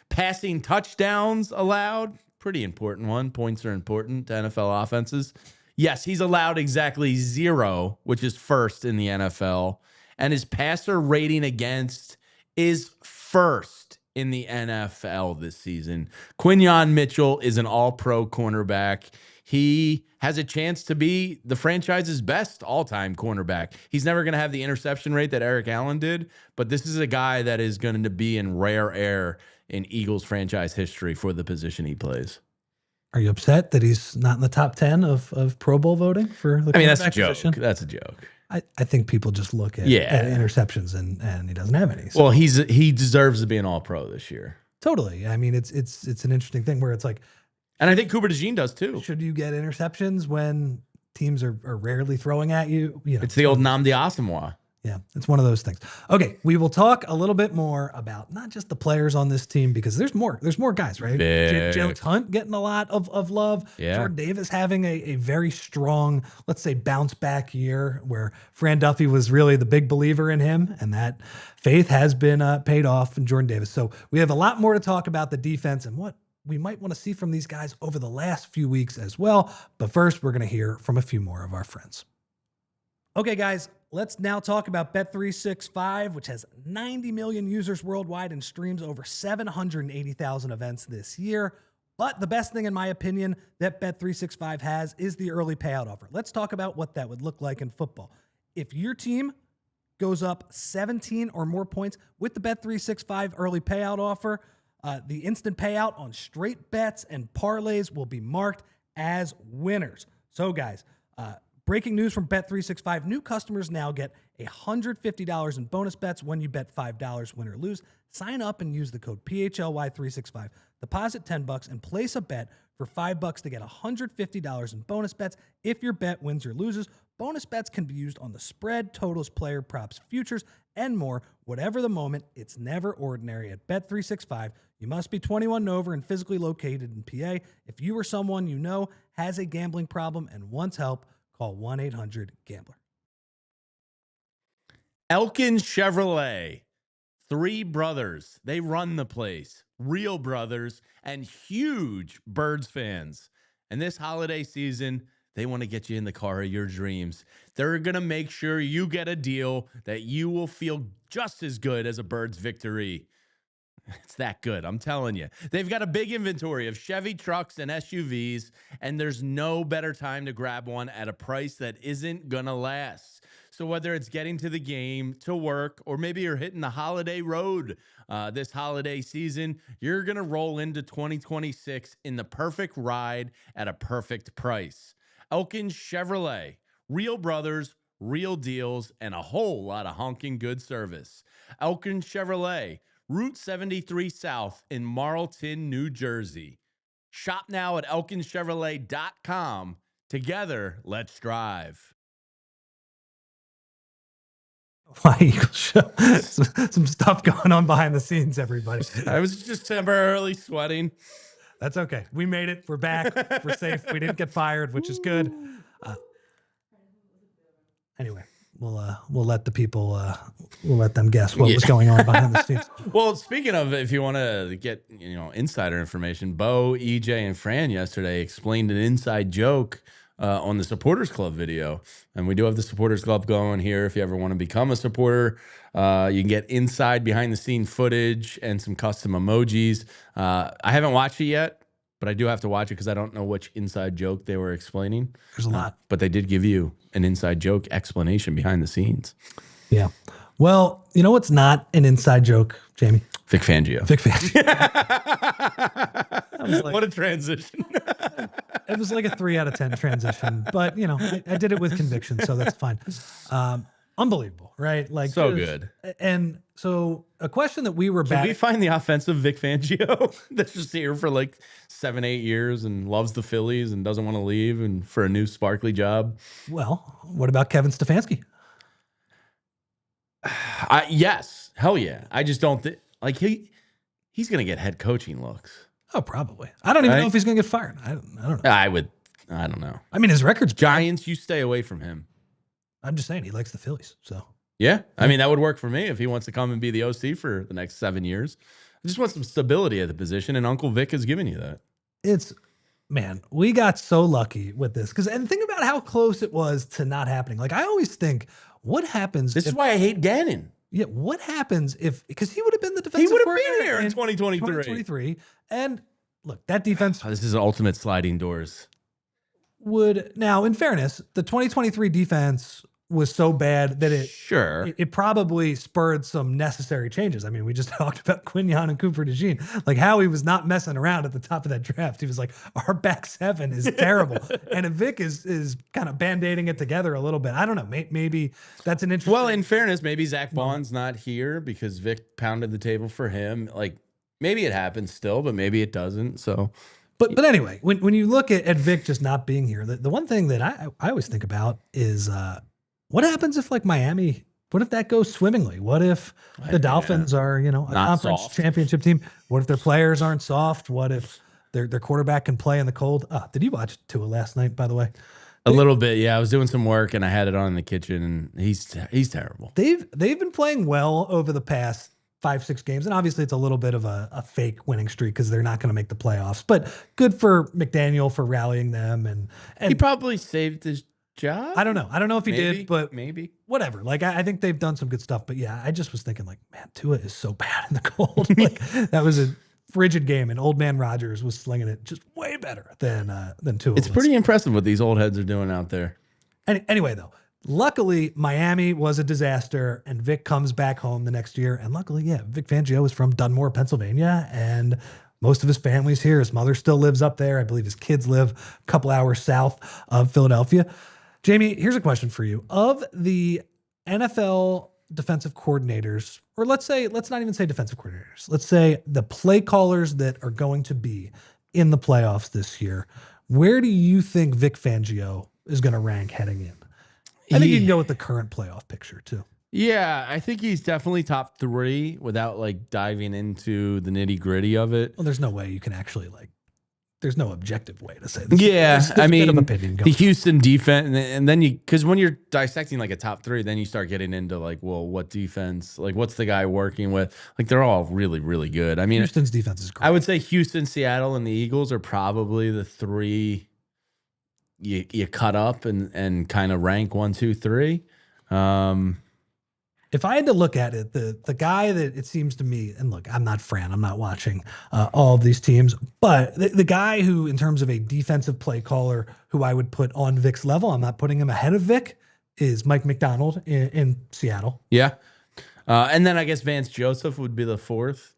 Passing touchdowns allowed, pretty important one. Points are important to NFL offenses. Yes, he's allowed exactly 0, which is first in the NFL. And his passer rating against is first in the NFL this season. Quinyon Mitchell is an all-pro cornerback. He has a chance to be the franchise's best all-time cornerback. He's never going to have the interception rate that Eric Allen did, but this is a guy that is going to be in rare air in Eagles franchise history for the position he plays. Are you upset that he's not in the top 10 of Pro Bowl voting for the that's a joke. position? That's a joke. I think people just look at interceptions and he doesn't have any. So. Well, he deserves to be an all-pro this year. Totally. I mean, it's an interesting thing where it's like, and I think Cooper DeJean does too. Should you get interceptions when teams are rarely throwing at you? It's the old Namdi Asamoah. Yeah, it's one of those things. Okay, we will talk a little bit more about not just the players on this team because there's more guys, right? Jalen Hunt getting a lot of love. Yeah. Jordan Davis having a very strong, let's say, bounce back year where Fran Duffy was really the big believer in him, and that faith has been paid off in Jordan Davis. So we have a lot more to talk about the defense and what we might want to see from these guys over the last few weeks as well. But first, we're going to hear from a few more of our friends. Okay, guys, let's now talk about Bet365, which has 90 million users worldwide and streams over 780,000 events this year. But the best thing, in my opinion, that Bet365 has is the early payout offer. Let's talk about what that would look like in football. If your team goes up 17 or more points with the Bet365 early payout offer, the instant payout on straight bets and parlays will be marked as winners. So, guys, breaking news from Bet365. New customers now get $150 in bonus bets when you bet $5 win or lose. Sign up and use the code PHLY365. Deposit $10 and place a bet for $5 to get $150 in bonus bets if your bet wins or loses. Bonus bets can be used on the spread, totals, player props, futures, and more. Whatever the moment, it's never ordinary at Bet365. You must be 21 and over and physically located in PA. If you or someone you know has a gambling problem and wants help, call 1-800-GAMBLER. Elkin Chevrolet. 3 brothers. They run the place. Real brothers and huge Birds fans. And this holiday season, they want to get you in the car of your dreams. They're going to make sure you get a deal that you will feel just as good as a Birds victory. It's that good, I'm telling you. They've got a big inventory of Chevy trucks and SUVs, and there's no better time to grab one at a price that isn't going to last. So whether it's getting to the game, to work, or maybe you're hitting the holiday road this holiday season, you're going to roll into 2026 in the perfect ride at a perfect price. Elkin Chevrolet, real brothers, real deals, and a whole lot of honking good service. Elkin Chevrolet, Route 73 South in Marlton, New Jersey. Shop now at elkinchevrolet.com. Together, let's drive. PHLY Eagles Show. Some stuff going on behind the scenes, everybody. I was just temporarily sweating. That's okay. We made it. We're back. We're safe. We didn't get fired, which is good. Anyway, we'll let the people we'll let them guess what was going on behind the scenes. Well, speaking of, if you want to get insider information, Bo, EJ, and Fran yesterday explained an inside joke on the Supporters Club video, and we do have the Supporters Club going here. If you ever want to become a supporter, you can get inside behind the scene footage and some custom emojis. I haven't watched it yet, but I do have to watch it because I don't know which inside joke they were explaining. There's a lot, but they did give you an inside joke explanation behind the scenes. Yeah. Well, you know what's not an inside joke, Jamie? Vic Fangio. Vic Fangio. Like, what a transition. It was like a 3 out of 10 transition, but I did it with conviction, so that's fine. Unbelievable, right? Like so good. And so a question that we were Can we find the offensive Vic Fangio that's just here for like 7-8 years and loves the Phillies and doesn't want to leave and for a new sparkly job? Well, what about Kevin Stefanski? Yes, hell yeah. I just don't think he's gonna get head coaching looks. Oh, probably. I don't even know if he's gonna get fired. I don't know. I don't know. I mean, his record's Giants. You stay away from him. I'm just saying he likes the Phillies. So yeah, I mean that would work for me if he wants to come and be the OC for the next 7 years. I just want some stability at the position, and Uncle Vic has given you that. Man, we got so lucky with this and think about how close it was to not happening. Like I always think, what happens? This is why I hate Gannon. Yeah, what happens because he would have been the defensive He would have coordinator been here in 2023. And look, that defense. This is ultimate sliding doors. Now, in fairness, the 2023 defense was so bad that it probably spurred some necessary changes. I mean, we just talked about Quinyon and Cooper DeJean, like how he was not messing around at the top of that draft. He was like, our back 7 is terrible. And Vic is kind of band-aiding it together a little bit. I don't know. Maybe that's an interesting. Well, in fairness, maybe Zack Baun's not here because Vic pounded the table for him. Like maybe it happens still, but maybe it doesn't. So, but anyway, when you look at Vic just not being here, the one thing that I always think about is, what happens if Miami, what if that goes swimmingly? What if the Dolphins are, a conference championship team? What if their players aren't soft? What if their quarterback can play in the cold? Did you watch Tua last night, by the way? A little bit, yeah. I was doing some work and I had it on in the kitchen, and he's terrible. They've been playing well over the past 5-6 games, and obviously it's a little bit of a fake winning streak because they're not going to make the playoffs. But good for McDaniel for rallying them, and he probably saved his job. I don't know if he did, but maybe whatever. Like I think they've done some good stuff, but yeah, I just was thinking man, Tua is so bad in the cold. Like that was a frigid game, and old man Rodgers was slinging it just way better than Tua. It's pretty impressive what these old heads are doing out there. Anyway, though, luckily Miami was a disaster, and Vic comes back home the next year, and luckily, Vic Fangio is from Dunmore, Pennsylvania, and most of his family's here. His mother still lives up there. I believe his kids live a couple hours south of Philadelphia. Jamie, here's a question for you. Of the NFL defensive coordinators, or let's not even say defensive coordinators. Let's say the play callers that are going to be in the playoffs this year. Where do you think Vic Fangio is going to rank heading in? I think you can go with the current playoff picture too. Yeah, I think he's definitely top 3 without like diving into the nitty gritty of it. Well, there's no way you can actually there's no objective way to say this. Yeah, There's I a bit mean, of opinion the going. Houston defense, and then because when you're dissecting like a top 3, then you start getting into like, well, what defense? Like, what's the guy working with? Like, they're all really, really good. I mean, Houston's defense is great. I would say Houston, Seattle, and the Eagles are probably the 3 you cut up and kind of rank 1, 2, 3. If I had to look at it, the guy that it seems to me, and look, I'm not Fran, I'm not watching all of these teams, but the guy who, in terms of a defensive play caller, who I would put on Vic's level, I'm not putting him ahead of Vic, is Mike McDonald in Seattle. Yeah. And then I guess Vance Joseph would be the 4th.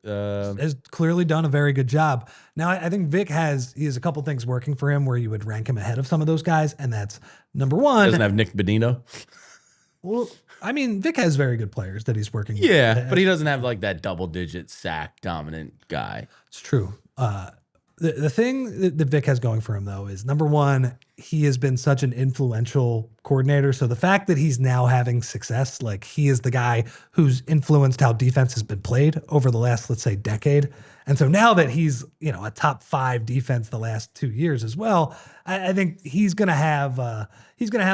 Has clearly done a very good job. Now, I think Vic he has a couple things working for him where you would rank him ahead of some of those guys, and that's number one. Doesn't have Nick Benito. Well, I mean, Vic has very good players that he's working with. Yeah, but he doesn't have like that double-digit sack dominant guy. It's true. The thing that Vic has going for him, though, is number one, he has been such an influential coordinator. So the fact that he's now having success, like he is the guy who's influenced how defense has been played over the last, let's say, decade. And so now that he's, a top 5 defense the last 2 years as well, I think he's going to have a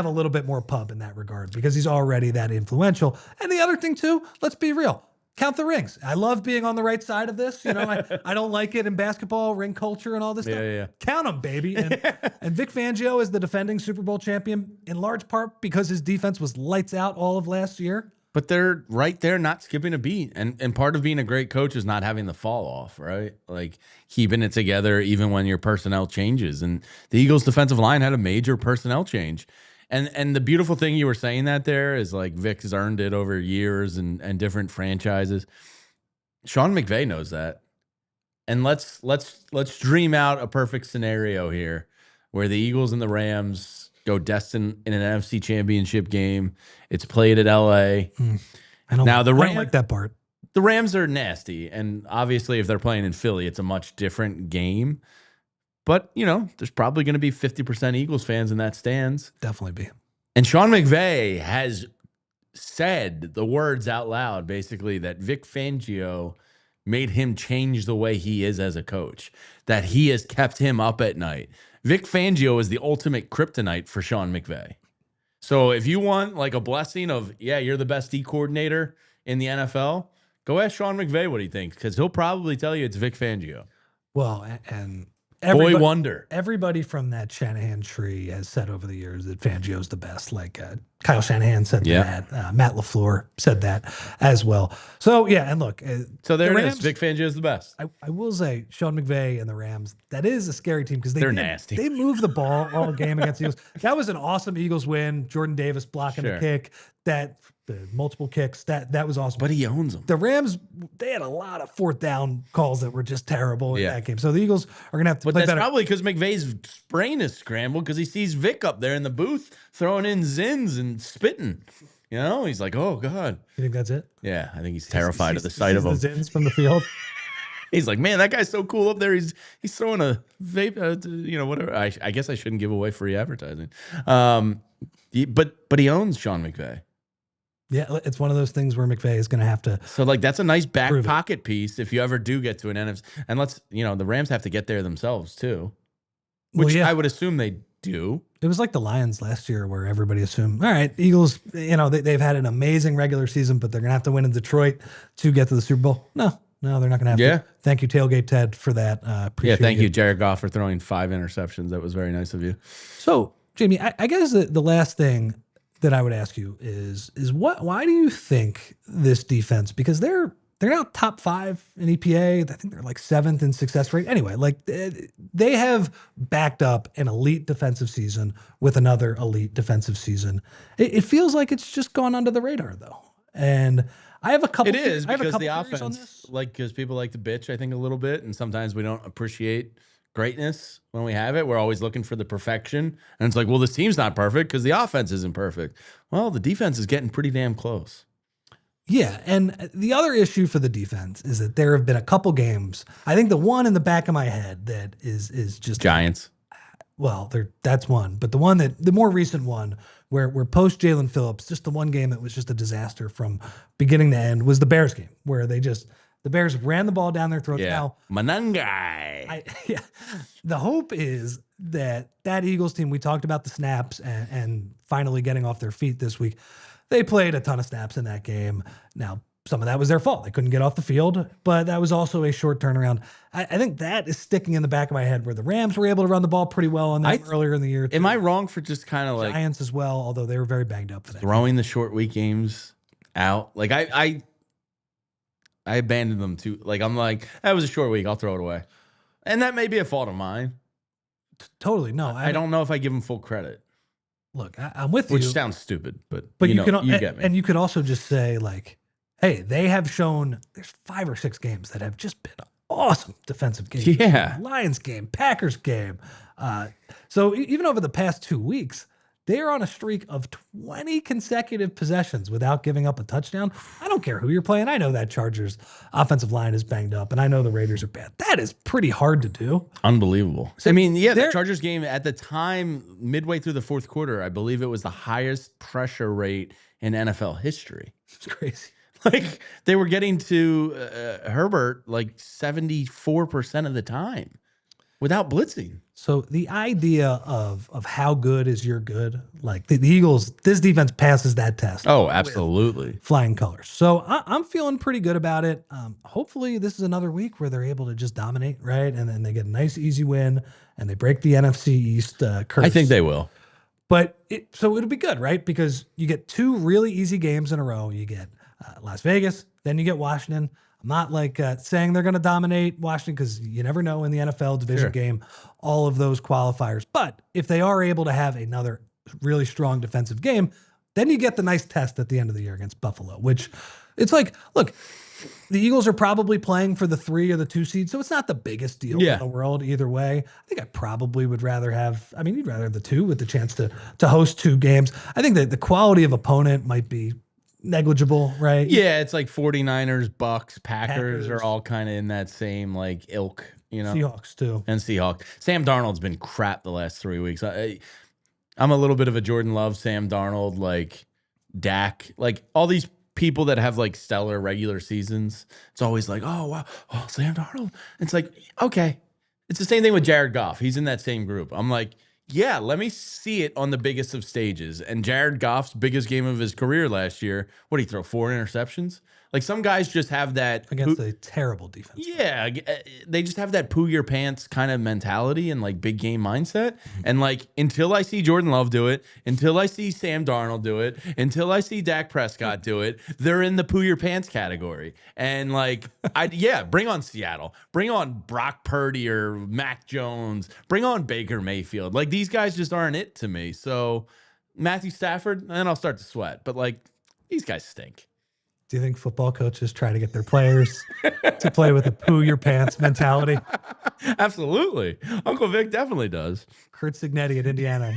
little bit more pub in that regard because he's already that influential. And the other thing too, let's be real. Count the rings. I love being on the right side of this. I don't like it in basketball, ring culture and all this stuff. Yeah. Count them, baby. And Vic Fangio is the defending Super Bowl champion in large part because his defense was lights out all of last year. But they're right there, not skipping a beat. And part of being a great coach is not having the fall off, right? Like keeping it together even when your personnel changes. And the Eagles defensive line had a major personnel change. And the beautiful thing you were saying that there is like Vic has earned it over years and different franchises. Sean McVay knows that. And let's dream out a perfect scenario here where the Eagles and the Rams go destined in an NFC Championship game. It's played at LA. I don't like that part. The Rams are nasty. And obviously if they're playing in Philly, it's a much different game. But, there's probably going to be 50% Eagles fans in that stands. Definitely be. And Sean McVay has said the words out loud, basically, that Vic Fangio made him change the way he is as a coach, that he has kept him up at night. Vic Fangio is the ultimate kryptonite for Sean McVay. So if you want like a blessing of, you're the best D coordinator in the NFL, go ask Sean McVay what he thinks, because he'll probably tell you it's Vic Fangio. Well, and Boy wonder. Everybody from that Shanahan tree has said over the years that Fangio's the best. Like Kyle Shanahan said that. Matt LaFleur said that as well. So, and look. So there the it Rams, is. Vic Fangio's the best. I will say Sean McVay and the Rams, that is a scary team because they're nasty. They move the ball all game against the Eagles. That was an awesome Eagles win. Jordan Davis blocking the kick. The multiple kicks. That was awesome. But he owns them. The Rams, they had a lot of 4th down calls that were just terrible in that game. So the Eagles are going to have to play better. But that's probably because McVay's brain is scrambled because he sees Vic up there in the booth throwing in zins and spitting. He's like, oh, God. You think that's it? Yeah, I think he's terrified at the sight of him. The zins from the field. He's like, man, that guy's so cool up there. He's throwing a vape, whatever. I guess I shouldn't give away free advertising. But he owns Sean McVay. Yeah, it's one of those things where McVay is going to have to. So like that's a nice back pocket piece if you ever do get to an NFC. And the Rams have to get there themselves too, which I would assume they do. It was like the Lions last year where everybody assumed, all right, Eagles, they've had an amazing regular season, but they're going to have to win in Detroit to get to the Super Bowl. No, they're not going to have to. Thank you, Tailgate Ted, for that. Appreciate thank you, Jared Goff, for throwing 5 interceptions. That was very nice of you. So, Jamie, I guess the last thing that I would ask you is why do you think this defense, because they're now top 5 in EPA. I think they're like 7th in success rate. Anyway, like they have backed up an elite defensive season with another elite defensive season. It feels like it's just gone under the radar though. And I have a couple. It is because the offense, because people like to bitch, I think, a little bit, and sometimes we don't appreciate greatness when we have it. We're always looking for the perfection, and it's like, well, this team's not perfect because the offense isn't perfect. Well, the defense is getting pretty damn close. Yeah, and the other issue for the defense is that there have been a couple games. I think the one in the back of my head that is just Giants. well, that's one, but the more recent one where post Jalen Phillips, just the one game that was just a disaster from beginning to end was the Bears game where the Bears ran the ball down their throats. Yeah. Now, Manungai. yeah, the hope is that Eagles team, we talked about the snaps and finally getting off their feet this week. They played a ton of snaps in that game. Now, some of that was their fault. They couldn't get off the field, but that was also a short turnaround. I think that is sticking in the back of my head where the Rams were able to run the ball pretty well on them earlier in the year. Am I wrong for just kind of like Giants as well, although they were very banged up for that. throwing the short week games out? Like I abandoned them too. Like I'm like, that was a short week. I'll throw it away. And that may be a fault of mine. Totally. No, I don't know if I give them full credit. Look, I'm with you. Which sounds stupid, but you know, can you get me. And you could also just say like, hey, they have shown there's 5 or 6 games that have just been awesome defensive games. Yeah. Lions game, Packers game. So even over the past 2 weeks, they are on a streak of 20 consecutive possessions without giving up a touchdown. I don't care who you're playing. I know that Chargers offensive line is banged up, and I know the Raiders are bad. That is pretty hard to do. Unbelievable. I mean, yeah, the Chargers game at the time, midway through the fourth quarter, I believe it was the highest pressure rate in NFL history. It's crazy. Like they were getting to Herbert like 74% of the time without blitzing. So the idea of how good is your good, like the Eagles, this defense passes that test. Oh, absolutely. Flying colors. So I'm feeling pretty good about it. Hopefully this is another week where they're able to just dominate, right? And then they get a nice, easy win and they break the NFC East curse. I think they will. But so it'll be good, right? Because you get 2 really easy games in a row. You get Las Vegas, then you get Washington. I'm not like saying they're going to dominate Washington because you never know in the NFL division game, all of those qualifiers. But if they are able to have another really strong defensive game, then you get the nice test at the end of the year against Buffalo, which it's like, look, the Eagles are probably playing for the 3 or the 2 seed, so it's not the biggest deal in the world either way. I think I probably would rather have, you'd rather have the 2 with the chance to host 2 games. I think that the quality of opponent might be negligible, right? Yeah, it's like 49ers, Bucks, Packers are all kind of in that same like ilk, you know. Seahawks too. And Seahawks. Sam Darnold's been crap the last 3 weeks. I'm a little bit of a Jordan Love, Sam Darnold, like Dak, like all these people that have like stellar regular seasons. It's always like, oh wow, oh Sam Darnold. It's like, okay. It's the same thing with Jared Goff. He's in that same group. I'm like, yeah, let me see it on the biggest of stages. And Jared Goff's biggest game of his career last year, what did he throw, 4 interceptions? Like some guys just have that against a terrible defense. Yeah, they just have that poo your pants kind of mentality and like big game mindset. And like until I see Jordan Love do it, until I see Sam Darnold do it, until I see Dak Prescott do it, they're in the poo your pants category. And like, bring on Seattle, bring on Brock Purdy or Mac Jones, bring on Baker Mayfield. Like these guys just aren't it to me. So Matthew Stafford, then I'll start to sweat. But like these guys stink. Do you think football coaches try to get their players to play with a poo your pants mentality? Absolutely. Uncle Vic definitely does. Kurt Signetti at Indiana.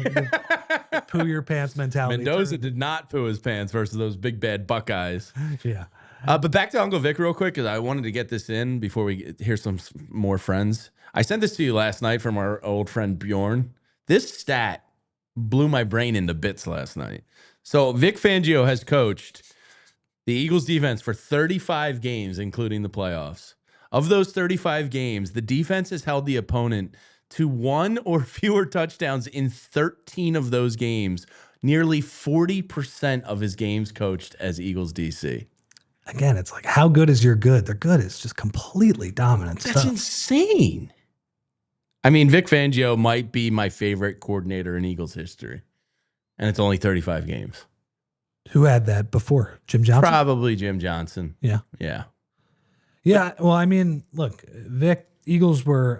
Poo your pants mentality. Mendoza did not poo his pants versus those big bad Buckeyes. Yeah. But back to Uncle Vic real quick because I wanted to get this in before we hear some more friends. I sent this to you last night from our old friend Bjorn. This stat blew my brain into bits last night. So Vic Fangio has coached the Eagles defense for 35 games, including the playoffs. Of those 35 games, the defense has held the opponent to 1 or fewer touchdowns in 13 of those games. Nearly 40% of his games coached as Eagles DC. Again, it's like, how good is your good? Their good is just completely dominant That's stuff. insane. I mean, Vic Fangio might be my favorite coordinator in Eagles history. And it's only 35 games. Who had that before? Jim Johnson? Probably Jim Johnson. Yeah. Yeah. Yeah. Well, I mean, look, Vic, Eagles were.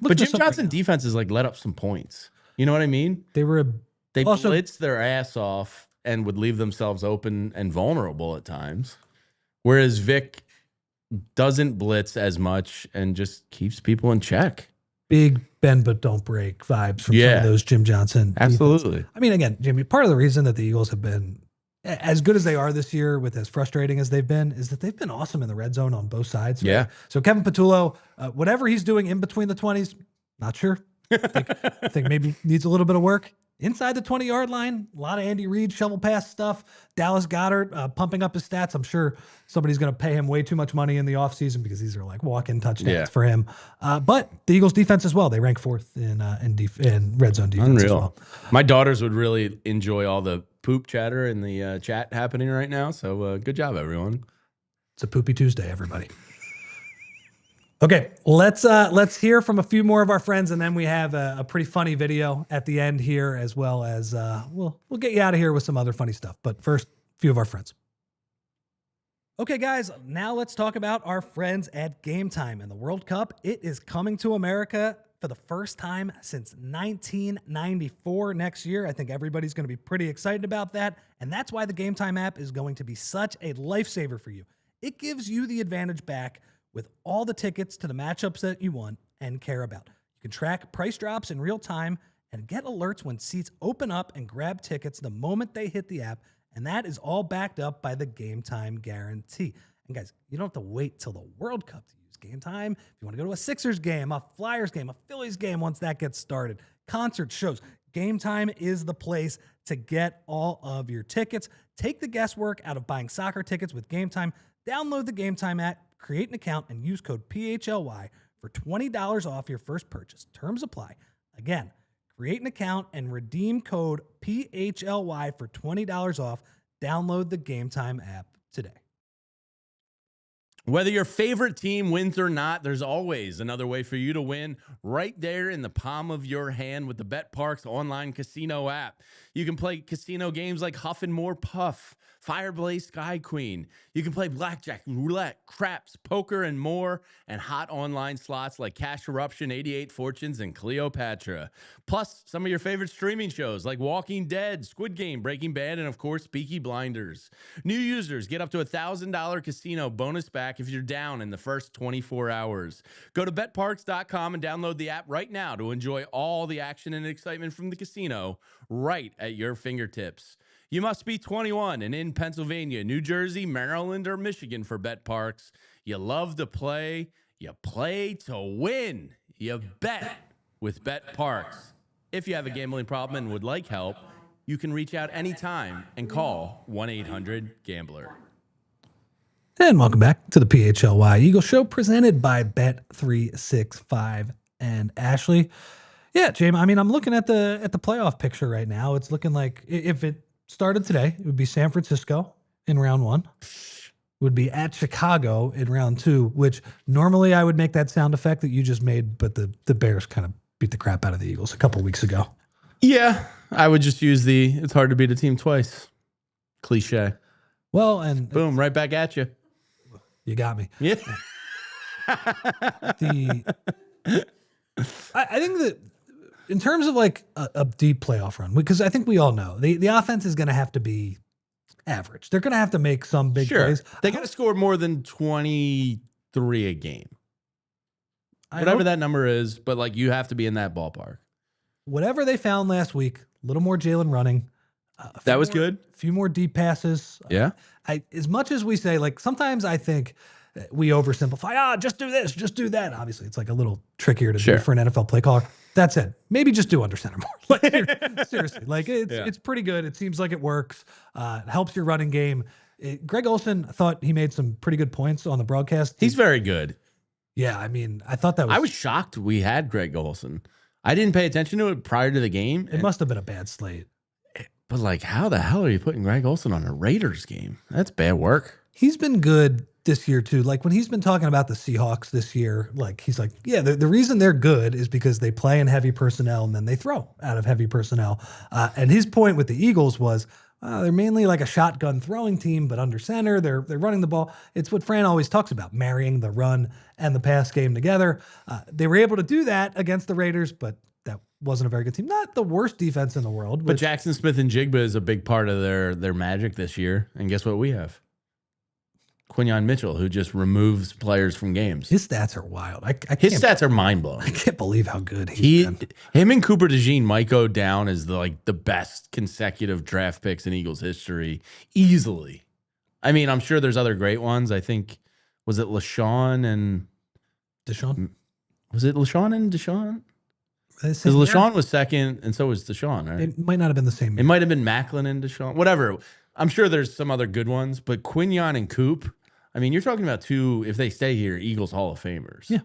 But Jim Johnson defenses like let up some points. You know what I mean? They blitzed their ass off and would leave themselves open and vulnerable at times. Whereas Vic doesn't blitz as much and just keeps people in check. Big bend but don't break vibes from some of those Jim Johnson. Absolutely. Defense. I mean, again, Jimmy, part of the reason that the Eagles have been as good as they are this year, with as frustrating as they've been, is that they've been awesome in the red zone on both sides. Right? Yeah. So Kevin Patullo, whatever he's doing in between the 20s, not sure. I think maybe needs a little bit of work. Inside the 20-yard line, a lot of Andy Reid shovel pass stuff. Dallas Goedert pumping up his stats. I'm sure somebody's going to pay him way too much money in the offseason because these are like walk-in touchdowns for him. But the Eagles defense as well. They rank 4th in red zone defense as well. My daughters would really enjoy all the poop chatter in the chat happening right now. So good job, everyone. It's a poopy Tuesday, everybody. Okay, let's hear from a few more of our friends, and then we have a pretty funny video at the end here, as well as we'll get you out of here with some other funny stuff. But first, a few of our friends. Okay, guys, now let's talk about our friends at Game Time and the World Cup. It is coming to America for the first time since 1994 next year. I think everybody's going to be pretty excited about that, and that's why the Game Time app is going to be such a lifesaver for you. It gives you the advantage back with all the tickets to the matchups that you want and care about. You can track price drops in real time and get alerts when seats open up and grab tickets the moment they hit the app, and that is all backed up by the Game Time guarantee. And guys, you don't have to wait till the World Cup to use Game Time. If you want to go to a Sixers game, a Flyers game, a Phillies game once that gets started, concerts, shows, Game Time is the place to get all of your tickets. Take the guesswork out of buying soccer tickets with Game Time. Download the Game Time app, create an account, and use code PHLY for $20 off your first purchase. Terms apply. Again, create an account and redeem code PHLY for $20 off. Download the Game Time app today. Whether your favorite team wins or not, there's always another way for you to win right there in the palm of your hand with the BetParx online casino app. You can play casino games like Huff and More Puff, Fireblaze Sky Queen. You can play blackjack, roulette, craps, poker, and more, and hot online slots like Cash Eruption, 88 Fortunes, and Cleopatra. Plus, some of your favorite streaming shows like Walking Dead, Squid Game, Breaking Bad, and of course, Peaky Blinders. New users get up to $1,000 casino bonus back if you're down in the first 24 hours. Go to betparx.com and download the app right now to enjoy all the action and excitement from the casino right at your fingertips. You must be 21 and in Pennsylvania, New Jersey, Maryland, or Michigan for BetParx. You love to play. You play to win. You bet with BetParx. If you have a gambling problem and would like help, you can reach out anytime and call 1-800-GAMBLER. And welcome back to the PHLY Eagles Show, presented by Bet365 and Ashley. Yeah, James, I mean, I'm looking at the playoff picture right now. It's looking like if it started today, it would be San Francisco in round 1. Would be at Chicago in round 2, which normally I would make that sound effect that you just made, but the Bears kind of beat the crap out of the Eagles a couple weeks ago. Yeah, I would just use it's hard to beat a team twice cliche. Well, and boom, right back at you. You got me. Yeah. I think that in terms of like a deep playoff run, because I think we all know the offense is going to have to be average. They're going to have to make some big plays. They got to score more than 23 a game. Whatever that number is, but like you have to be in that ballpark. Whatever they found last week, a little more Jalen running. That was good. A few more deep passes. Yeah. As much as we say, like sometimes I think we oversimplify. Just do this, just do that. Obviously, it's like a little trickier to do for an NFL play caller. That said, maybe just do under center more. Like, seriously, like it's pretty good. It seems like it works. It helps your running game. Greg Olsen thought he made some pretty good points on the broadcast. He's very good. Yeah, I mean, I thought that was. I was shocked we had Greg Olsen. I didn't pay attention to it prior to the game. It must have been a bad slate. But like, how the hell are you putting Greg Olsen on a Raiders game? That's bad work. He's been good this year too. Like when he's been talking about the Seahawks this year, like he's like, yeah, the reason they're good is because they play in heavy personnel and then they throw out of heavy personnel. And his point with the Eagles was they're mainly like a shotgun throwing team, but under center, they're running the ball. It's what Fran always talks about, marrying the run and the pass game together. They were able to do that against the Raiders, but that wasn't a very good team. Not the worst defense in the world. But Jackson Smith and Jigba is a big part of their magic this year. And guess what we have? Quinyon Mitchell, who just removes players from games. His stats are wild. His stats are mind blowing. I can't believe how good he's been. Him and Cooper DeJean might go down as the best consecutive draft picks in Eagles history easily. I mean, I'm sure there's other great ones. I think was it LaShawn and DeJean? Was it LaShawn and DeJean? Because Because LaShawn was second, and so was DeJean, right? It might not have been the same. It might have been Macklin and DeJean. Whatever. I'm sure there's some other good ones, but Quinyon and Coop, I mean, you're talking about two, if they stay here, Eagles Hall of Famers. Yeah.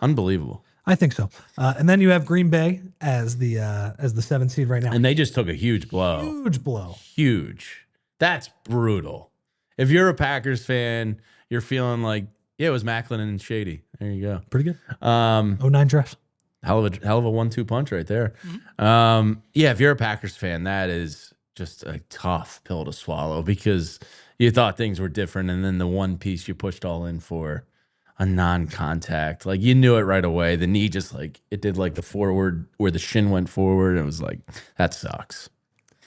Unbelievable. I think so. And then you have Green Bay as the 7th seed right now. And they just took a huge blow. Huge blow. Huge. That's brutal. If you're a Packers fan, you're feeling like, yeah, it was Macklin and Shady. There you go. Pretty good. Um, 09 draft. hell of a 1-2 punch right there. Yeah, if you're a Packers fan, that is just a tough pill to swallow because you thought things were different, and then the one piece you pushed all in for, a non-contact, like you knew it right away. The knee just it did the forward where the shin went forward. It was like, that sucks.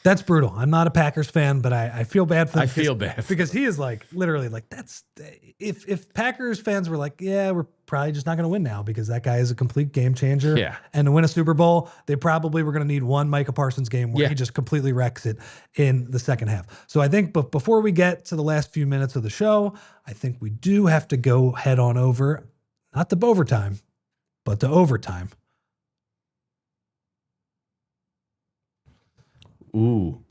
That's brutal. I'm not a Packers fan, but I feel bad for him. I feel bad because he is literally that's if Packers fans were like, yeah, we're probably just not going to win now because that guy is a complete game changer. Yeah. And to win a Super Bowl, they probably were going to need one Micah Parsons game where he just completely wrecks it in the second half. So I think before we get to the last few minutes of the show, I think we do have to go head on over, not to overtime, but to overtime. Ooh.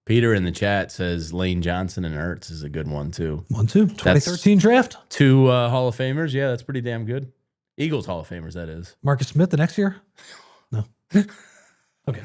Peter in the chat says Lane Johnson and Ertz is a good one too. 1-2, 2013 draft. Two Hall of Famers. Yeah, that's pretty damn good. Eagles Hall of Famers, that is. Marcus Smith the next year? No. Okay.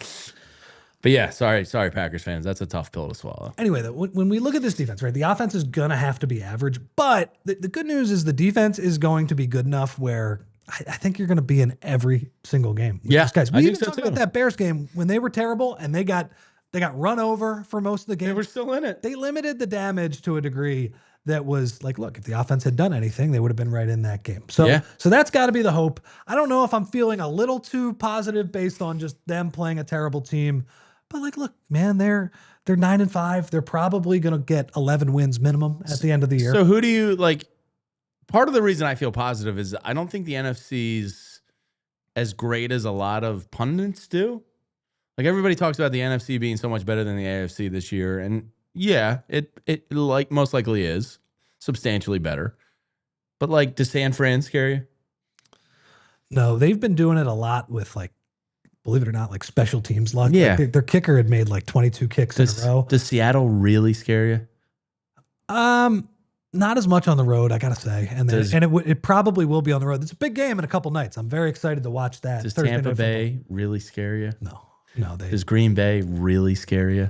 But yeah, sorry, Packers fans. That's a tough pill to swallow. Anyway, though, when we look at this defense, right, the offense is going to have to be average, but the good news is the defense is going to be good enough where I think you're going to be in every single game. Yeah, guys. I We think even so talked too. about that Bears game when they were terrible and they got run over for most of the game. They were still in it. They limited the damage to a degree that was look, if the offense had done anything, they would have been right in that game. So, so that's got to be the hope. I don't know if I'm feeling a little too positive based on just them playing a terrible team, but look, man, they're 9-5. They're probably going to get 11 wins minimum at the end of the year. So who do you Part of the reason I feel positive is I don't think the NFC's as great as a lot of pundits do. Everybody talks about the NFC being so much better than the AFC this year, and yeah, it most likely is substantially better. But does San Fran scare you? No, they've been doing it a lot with believe it or not, special teams luck. Yeah. Their kicker had made 22 kicks in a row. Does Seattle really scare you? Not as much on the road, I gotta say, and it probably will be on the road. It's a big game in a couple nights. I'm very excited to watch that. Does Thursday Tampa Night Bay really scare you? No. Does Green Bay really scare you?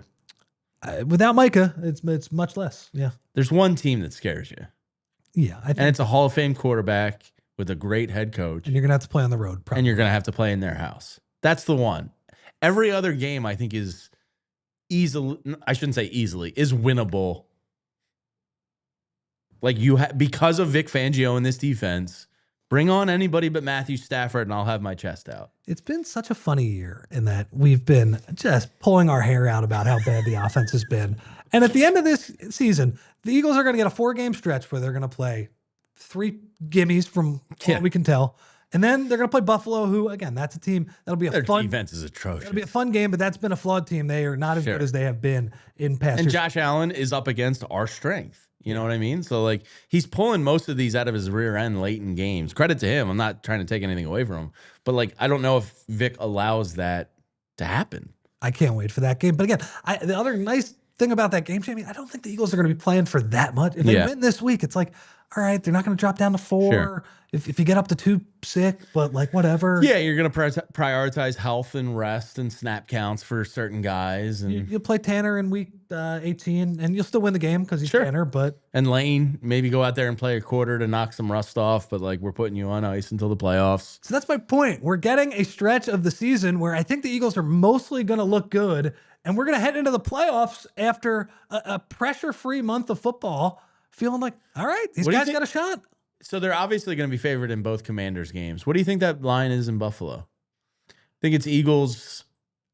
Without Micah, it's much less. Yeah. There's one team that scares you. Yeah. I think, And it's a Hall of Fame quarterback with a great head coach. and you're gonna have to play on the road, probably. And you're going to have to play in their house. That's the one. Every other game, I think, is easily, I shouldn't say easily, is winnable. Because of Vic Fangio in this defense, bring on anybody but Matthew Stafford and I'll have my chest out. It's been such a funny year in that we've been just pulling our hair out about how bad the offense has been. And at the end of this season, the Eagles are going to get a 4-game stretch where they're going to play 3 gimmies from what we can tell. And then they're going to play Buffalo, who, again, that's a team that'll be Their fun defense is atrocious. It'll be a fun game, but that's been a flawed team. They are not as good as they have been in past And years. Josh Allen is up against our strength. You know what I mean? So, he's pulling most of these out of his rear end late in games. Credit to him. I'm not trying to take anything away from him. But, I don't know if Vic allows that to happen. I can't wait for that game. But again, the other nice thing about that game, Jamie, I don't think the Eagles are going to be playing for that much. If they win this week, it's all right, they're not going to drop down to 4. Sure. If you get up to 2 sick, but whatever. Yeah, you're going to prioritize health and rest and snap counts for certain guys. And You'll play Tanner in week 18, and you'll still win the game because he's Tanner. And Lane, maybe go out there and play a quarter to knock some rust off, but we're putting you on ice until the playoffs. So that's my point. We're getting a stretch of the season where I think the Eagles are mostly going to look good, and we're going to head into the playoffs after a pressure-free month of football, feeling all right, these guys got a shot. So they're obviously going to be favored in both Commanders games. What do you think that line is in Buffalo? I think it's Eagles.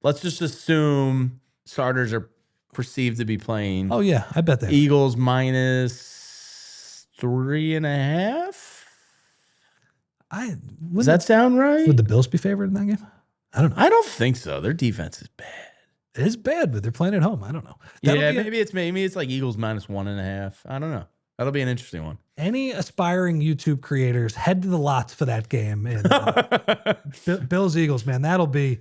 Let's just assume starters are perceived to be playing. Oh, yeah, I bet that. Eagles minus 3.5. Would Does that sound right? Would the Bills be favored in that game? I don't know. I don't think so. Their defense is bad. It is bad, but they're playing at home. I don't know. Maybe it's like Eagles -1.5. I don't know. That'll be an interesting one. Any aspiring YouTube creators, head to the lots for that game. And Bills Eagles, man, that'll be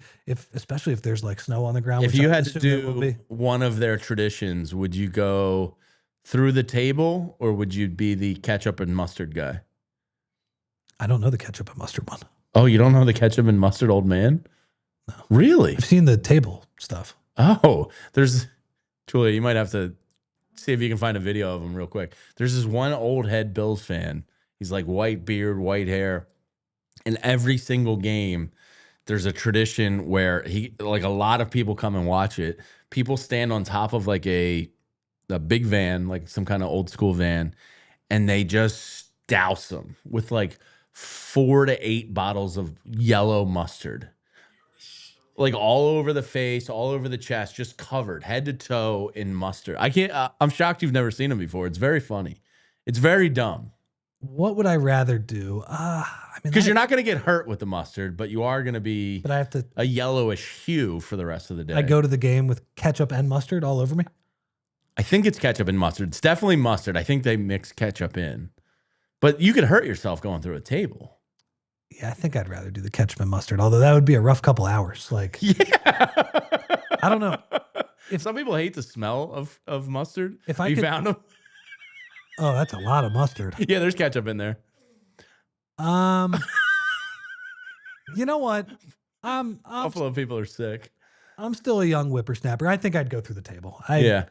especially if there's like snow on the ground. If you had to do one of their traditions, would you go through the table or would you be the ketchup and mustard guy? I don't know the ketchup and mustard one. Oh, you don't know the ketchup and mustard old man? No. Really? I've seen the table stuff. Oh, Julia, you might have to see if you can find a video of him real quick. There's this one old head Bills fan. He's like white beard, white hair. And every single game, there's a tradition where a lot of people come and watch it. People stand on top of like a big van, like some kind of old school van, and they just douse them with like 4 to 8 bottles of yellow mustard. Like all over the face, all over the chest, just covered head to toe in mustard. I'm shocked you've never seen him before. It's very funny. It's very dumb. What would I rather do? Because you're not going to get hurt with the mustard, but you are going to be I have to a yellowish hue for the rest of the day. I go to the game with ketchup and mustard all over me. I think it's ketchup and mustard. It's definitely mustard. I think they mix ketchup in. But you could hurt yourself going through a table. Yeah, I think I'd rather do the ketchup and mustard, although that would be a rough couple hours. Like, yeah. I don't know. If some people hate the smell of mustard, if I found them. Oh, that's a lot of mustard. Yeah, there's ketchup in there. You know what? Buffalo people are sick. I'm still a young whippersnapper. I think I'd go through the table. Yeah.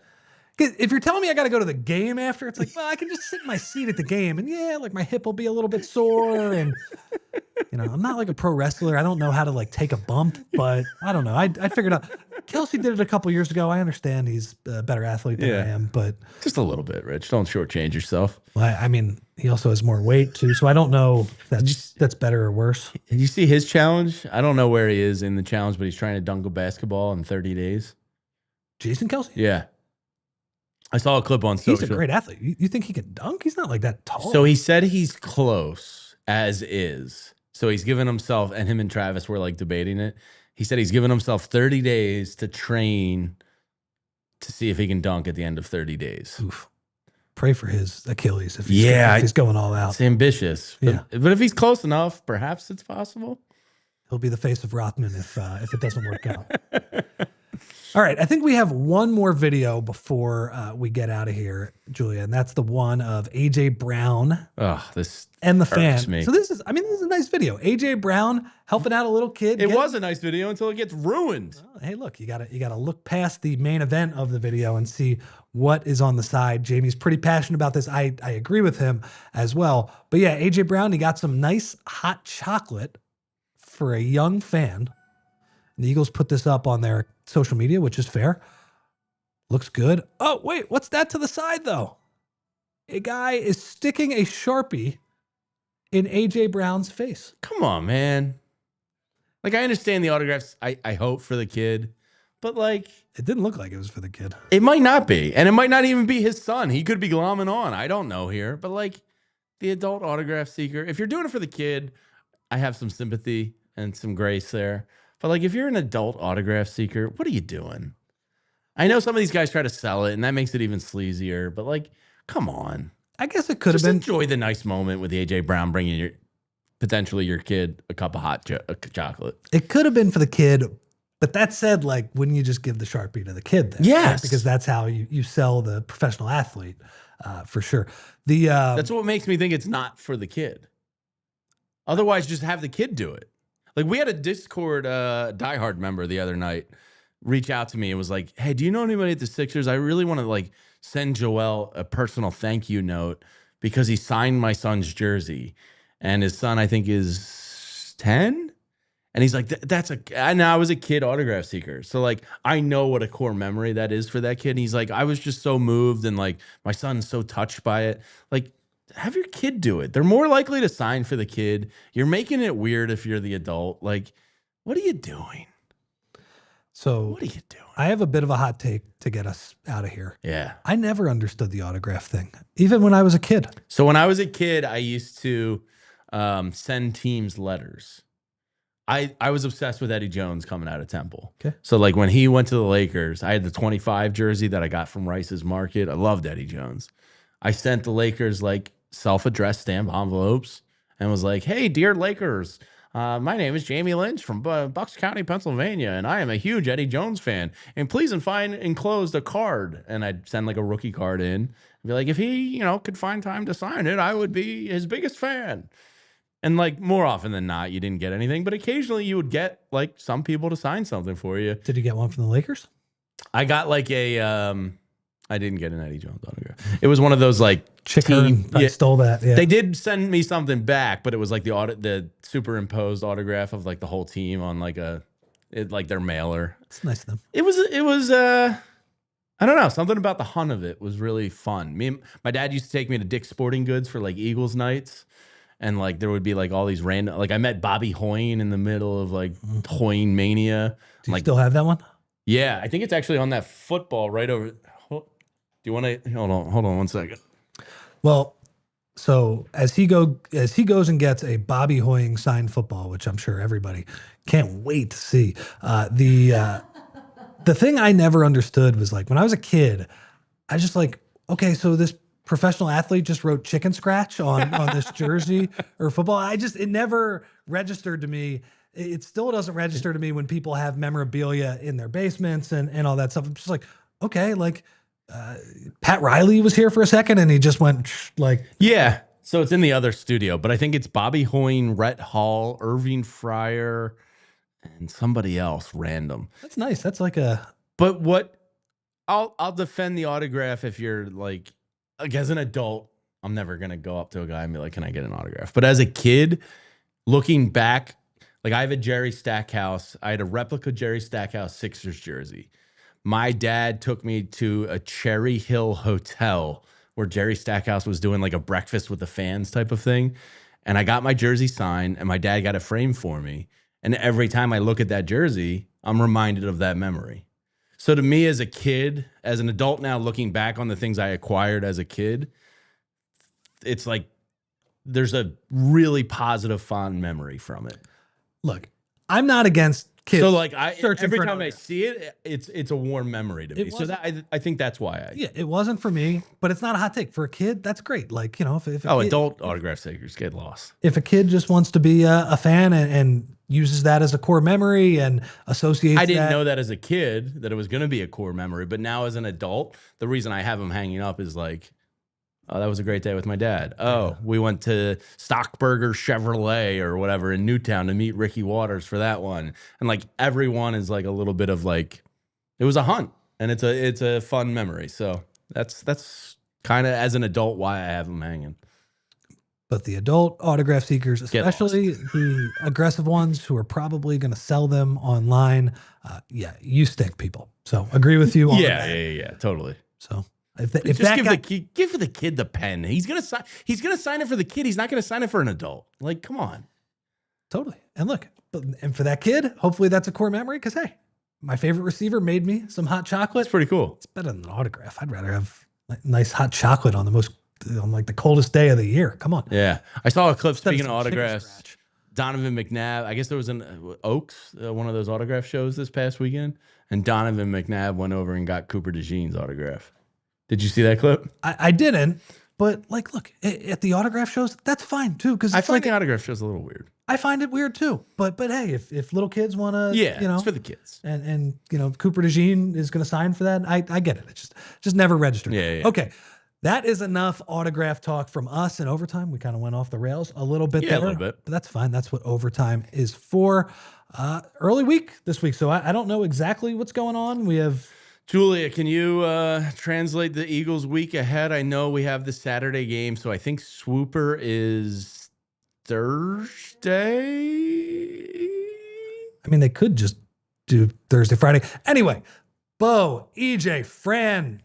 If you're telling me I got to go to the game after, it's like, well, I can just sit in my seat at the game, and yeah, like my hip will be a little bit sore, and I'm not like a pro wrestler. I don't know how to like take a bump, but I don't know. I figured out. Kelsey did it a couple years ago. I understand he's a better athlete than I am, but just a little bit, Rich. Don't shortchange yourself. I mean, he also has more weight too, so I don't know if that's better or worse. Did you see his challenge? I don't know where he is in the challenge, but he's trying to dunk a basketball in 30 days. Jason Kelsey? Yeah. I saw a clip on social. He's a great athlete. You think he can dunk? He's not like that tall. So he said he's close as is. So he's given himself, and him and Travis were like debating it. He said he's given himself 30 days to train to see if he can dunk at the end of 30 days. Oof. Pray for his Achilles if he's going all out. It's ambitious. But if he's close enough, perhaps it's possible. He'll be the face of Rothman if it doesn't work out. All right, I think we have one more video before we get out of here, Julia, and that's the one of AJ Brown. Oh, this and the fan. Me. So this is a nice video. AJ Brown helping out a little kid. It was a nice video until it gets ruined. Oh, hey, look, you gotta look past the main event of the video and see what is on the side. Jamie's pretty passionate about this. I agree with him as well. But yeah, AJ Brown, he got some nice hot chocolate for a young fan. And the Eagles put this up on their social media, which is fair. Looks good. Oh, wait, what's that to the side, though? A guy is sticking a Sharpie in AJ Brown's face. Come on, man. Like, I understand the autographs, I hope, for the kid. But, like... It didn't look like it was for the kid. It might not be. And it might not even be his son. He could be glomming on. I don't know here. But, like, the adult autograph seeker, if you're doing it for the kid, I have some sympathy and some grace there. But, like, if you're an adult autograph seeker, what are you doing? I know some of these guys try to sell it, and that makes it even sleazier. But, like, come on. I guess it could have been. Enjoy the nice moment with AJ Brown bringing potentially your kid a cup of hot chocolate. It could have been for the kid. But that said, like, wouldn't you just give the Sharpie to the kid then? Yes. Right? Because that's how you sell the professional athlete, for sure. That's what makes me think it's not for the kid. Otherwise, just have the kid do it. Like, we had a Discord diehard member the other night reach out to me. It was like, hey, do you know anybody at the Sixers? I really want to, like, send Joel a personal thank you note because he signed my son's jersey. And his son, I think, is 10. And he's like, and I was a kid autograph seeker. So, like, I know what a core memory that is for that kid. And he's like, I was just so moved. And, like, my son's so touched by it. Like, have your kid do it. They're more likely to sign for the kid. You're making it weird if you're the adult. Like, what are you doing? So What are you doing? I have a bit of a hot take to get us out of here. Yeah. I never understood the autograph thing, even when I was a kid. So when I was a kid, I used to send teams letters. I was obsessed with Eddie Jones coming out of Temple. Okay. So like when he went to the Lakers, I had the 25 jersey that I got from Rice's Market. I loved Eddie Jones. I sent the Lakers like self-addressed stamp envelopes and was like, "Hey, dear Lakers, my name is Jamie Lynch from Bucks County, Pennsylvania, and I am a huge Eddie Jones fan. And please enclosed a card." And I'd send like a rookie card in and be like, "If he, could find time to sign it, I would be his biggest fan." And like more often than not, you didn't get anything, but occasionally you would get like some people to sign something for you. Did you get one from the Lakers? I got like I didn't get an Eddie Jones autograph. It was one of those like I stole that. Yeah. They did send me something back, but it was like the superimposed autograph of like the whole team on like their mailer. It's nice of them. It was I don't know, something about the hunt of it was really fun. My dad used to take me to Dick's Sporting Goods for like Eagles nights. And like there would be like all these random, like I met Bobby Hoyne in the middle of like Hoyne mania. Do you like, still have that one? Yeah, I think it's actually on that football right over. Do you want to hold on 1 second? Well, so as he goes and gets a Bobby Hoying signed football, which I'm sure everybody can't wait to see. The thing I never understood was like when I was a kid, I just like, okay, so this professional athlete just wrote chicken scratch on this jersey or football. It never registered to me. It still doesn't register to me when people have memorabilia in their basements and all that stuff. I'm just like, okay, like Pat Riley was here for a second and he just went like, yeah. So it's in the other studio, but I think it's Bobby Hoyne, Rhett Hall, Irving Fryer, and somebody else random. That's nice. That's like But what I'll defend the autograph if you're like as an adult, I'm never going to go up to a guy and be like, "Can I get an autograph?" But as a kid, looking back, like I have a Jerry Stackhouse. I had a replica Jerry Stackhouse Sixers jersey. My dad took me to a Cherry Hill hotel where Jerry Stackhouse was doing like a breakfast with the fans type of thing. And I got my jersey signed and my dad got a frame for me. And every time I look at that jersey, I'm reminded of that memory. So to me as a kid, as an adult now, looking back on the things I acquired as a kid, it's like there's a really positive, fond memory from it. look, I'm not against kids. So like for every an time I autograph. see it, it's a warm memory to me. So that I think that's why Yeah, it wasn't for me, but it's not a hot take. For a kid, that's great. Like, if a kid, adult autograph takers get lost. if a kid just wants to be a fan and uses that as a core memory and associates I didn't that, know that as a kid that it was going to be a core memory, but now as an adult, the reason I have them hanging up is like, oh, that was a great day with my dad. Oh, we went to Stockburger Chevrolet or whatever in Newtown to meet Ricky Waters for that one. And like everyone is like a little bit of like, it was a hunt and it's a fun memory. So that's kind of as an adult why I have them hanging. But the adult autograph seekers, especially the aggressive ones who are probably going to sell them online, you stink, people. So agree with you on that. Yeah, totally. So if Just that give the kid the pen. He's gonna sign it for the kid. He's not gonna sign it for an adult. Like, come on. Totally. And look, and for that kid, hopefully that's a core memory because, hey, my favorite receiver made me some hot chocolate. It's pretty cool. It's better than an autograph. I'd rather have nice hot chocolate on like the coldest day of the year. Come on. Yeah. I saw a clip, Instead of speaking of some chicken autographs, scratch. Donovan McNabb. I guess there was an Oaks, one of those autograph shows this past weekend, and Donovan McNabb went over and got Cooper DeJean's autograph. Did you see that clip? I didn't, but like, look, at the autograph shows, that's fine too. Because I find the autograph shows a little weird. I find it weird too. But hey, if little kids want to, It's for the kids. and Cooper DeJean is going to sign for that, I get it. It just never registered. Yeah. Okay. That is enough autograph talk from us in overtime. We kind of went off the rails a little bit there. A little bit. But that's fine. That's what overtime is for. Early week this week. So I don't know exactly what's going on. We have... Julia, can you translate the Eagles week ahead? I know we have the Saturday game, so I think Swooper is Thursday. I mean, they could just do Thursday, Friday. Anyway, Bo, EJ, Fran,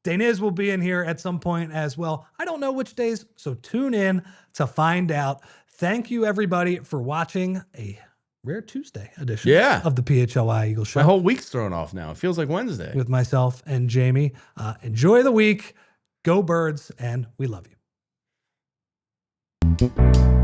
Daniz will be in here at some point as well. I don't know which days, so tune in to find out. Thank you, everybody, for watching a rare Tuesday edition Yeah. of the PHLY Eagles Show My whole week's thrown off now. It feels like Wednesday. with myself and Jamie. Enjoy the week. Go Birds, and we love you.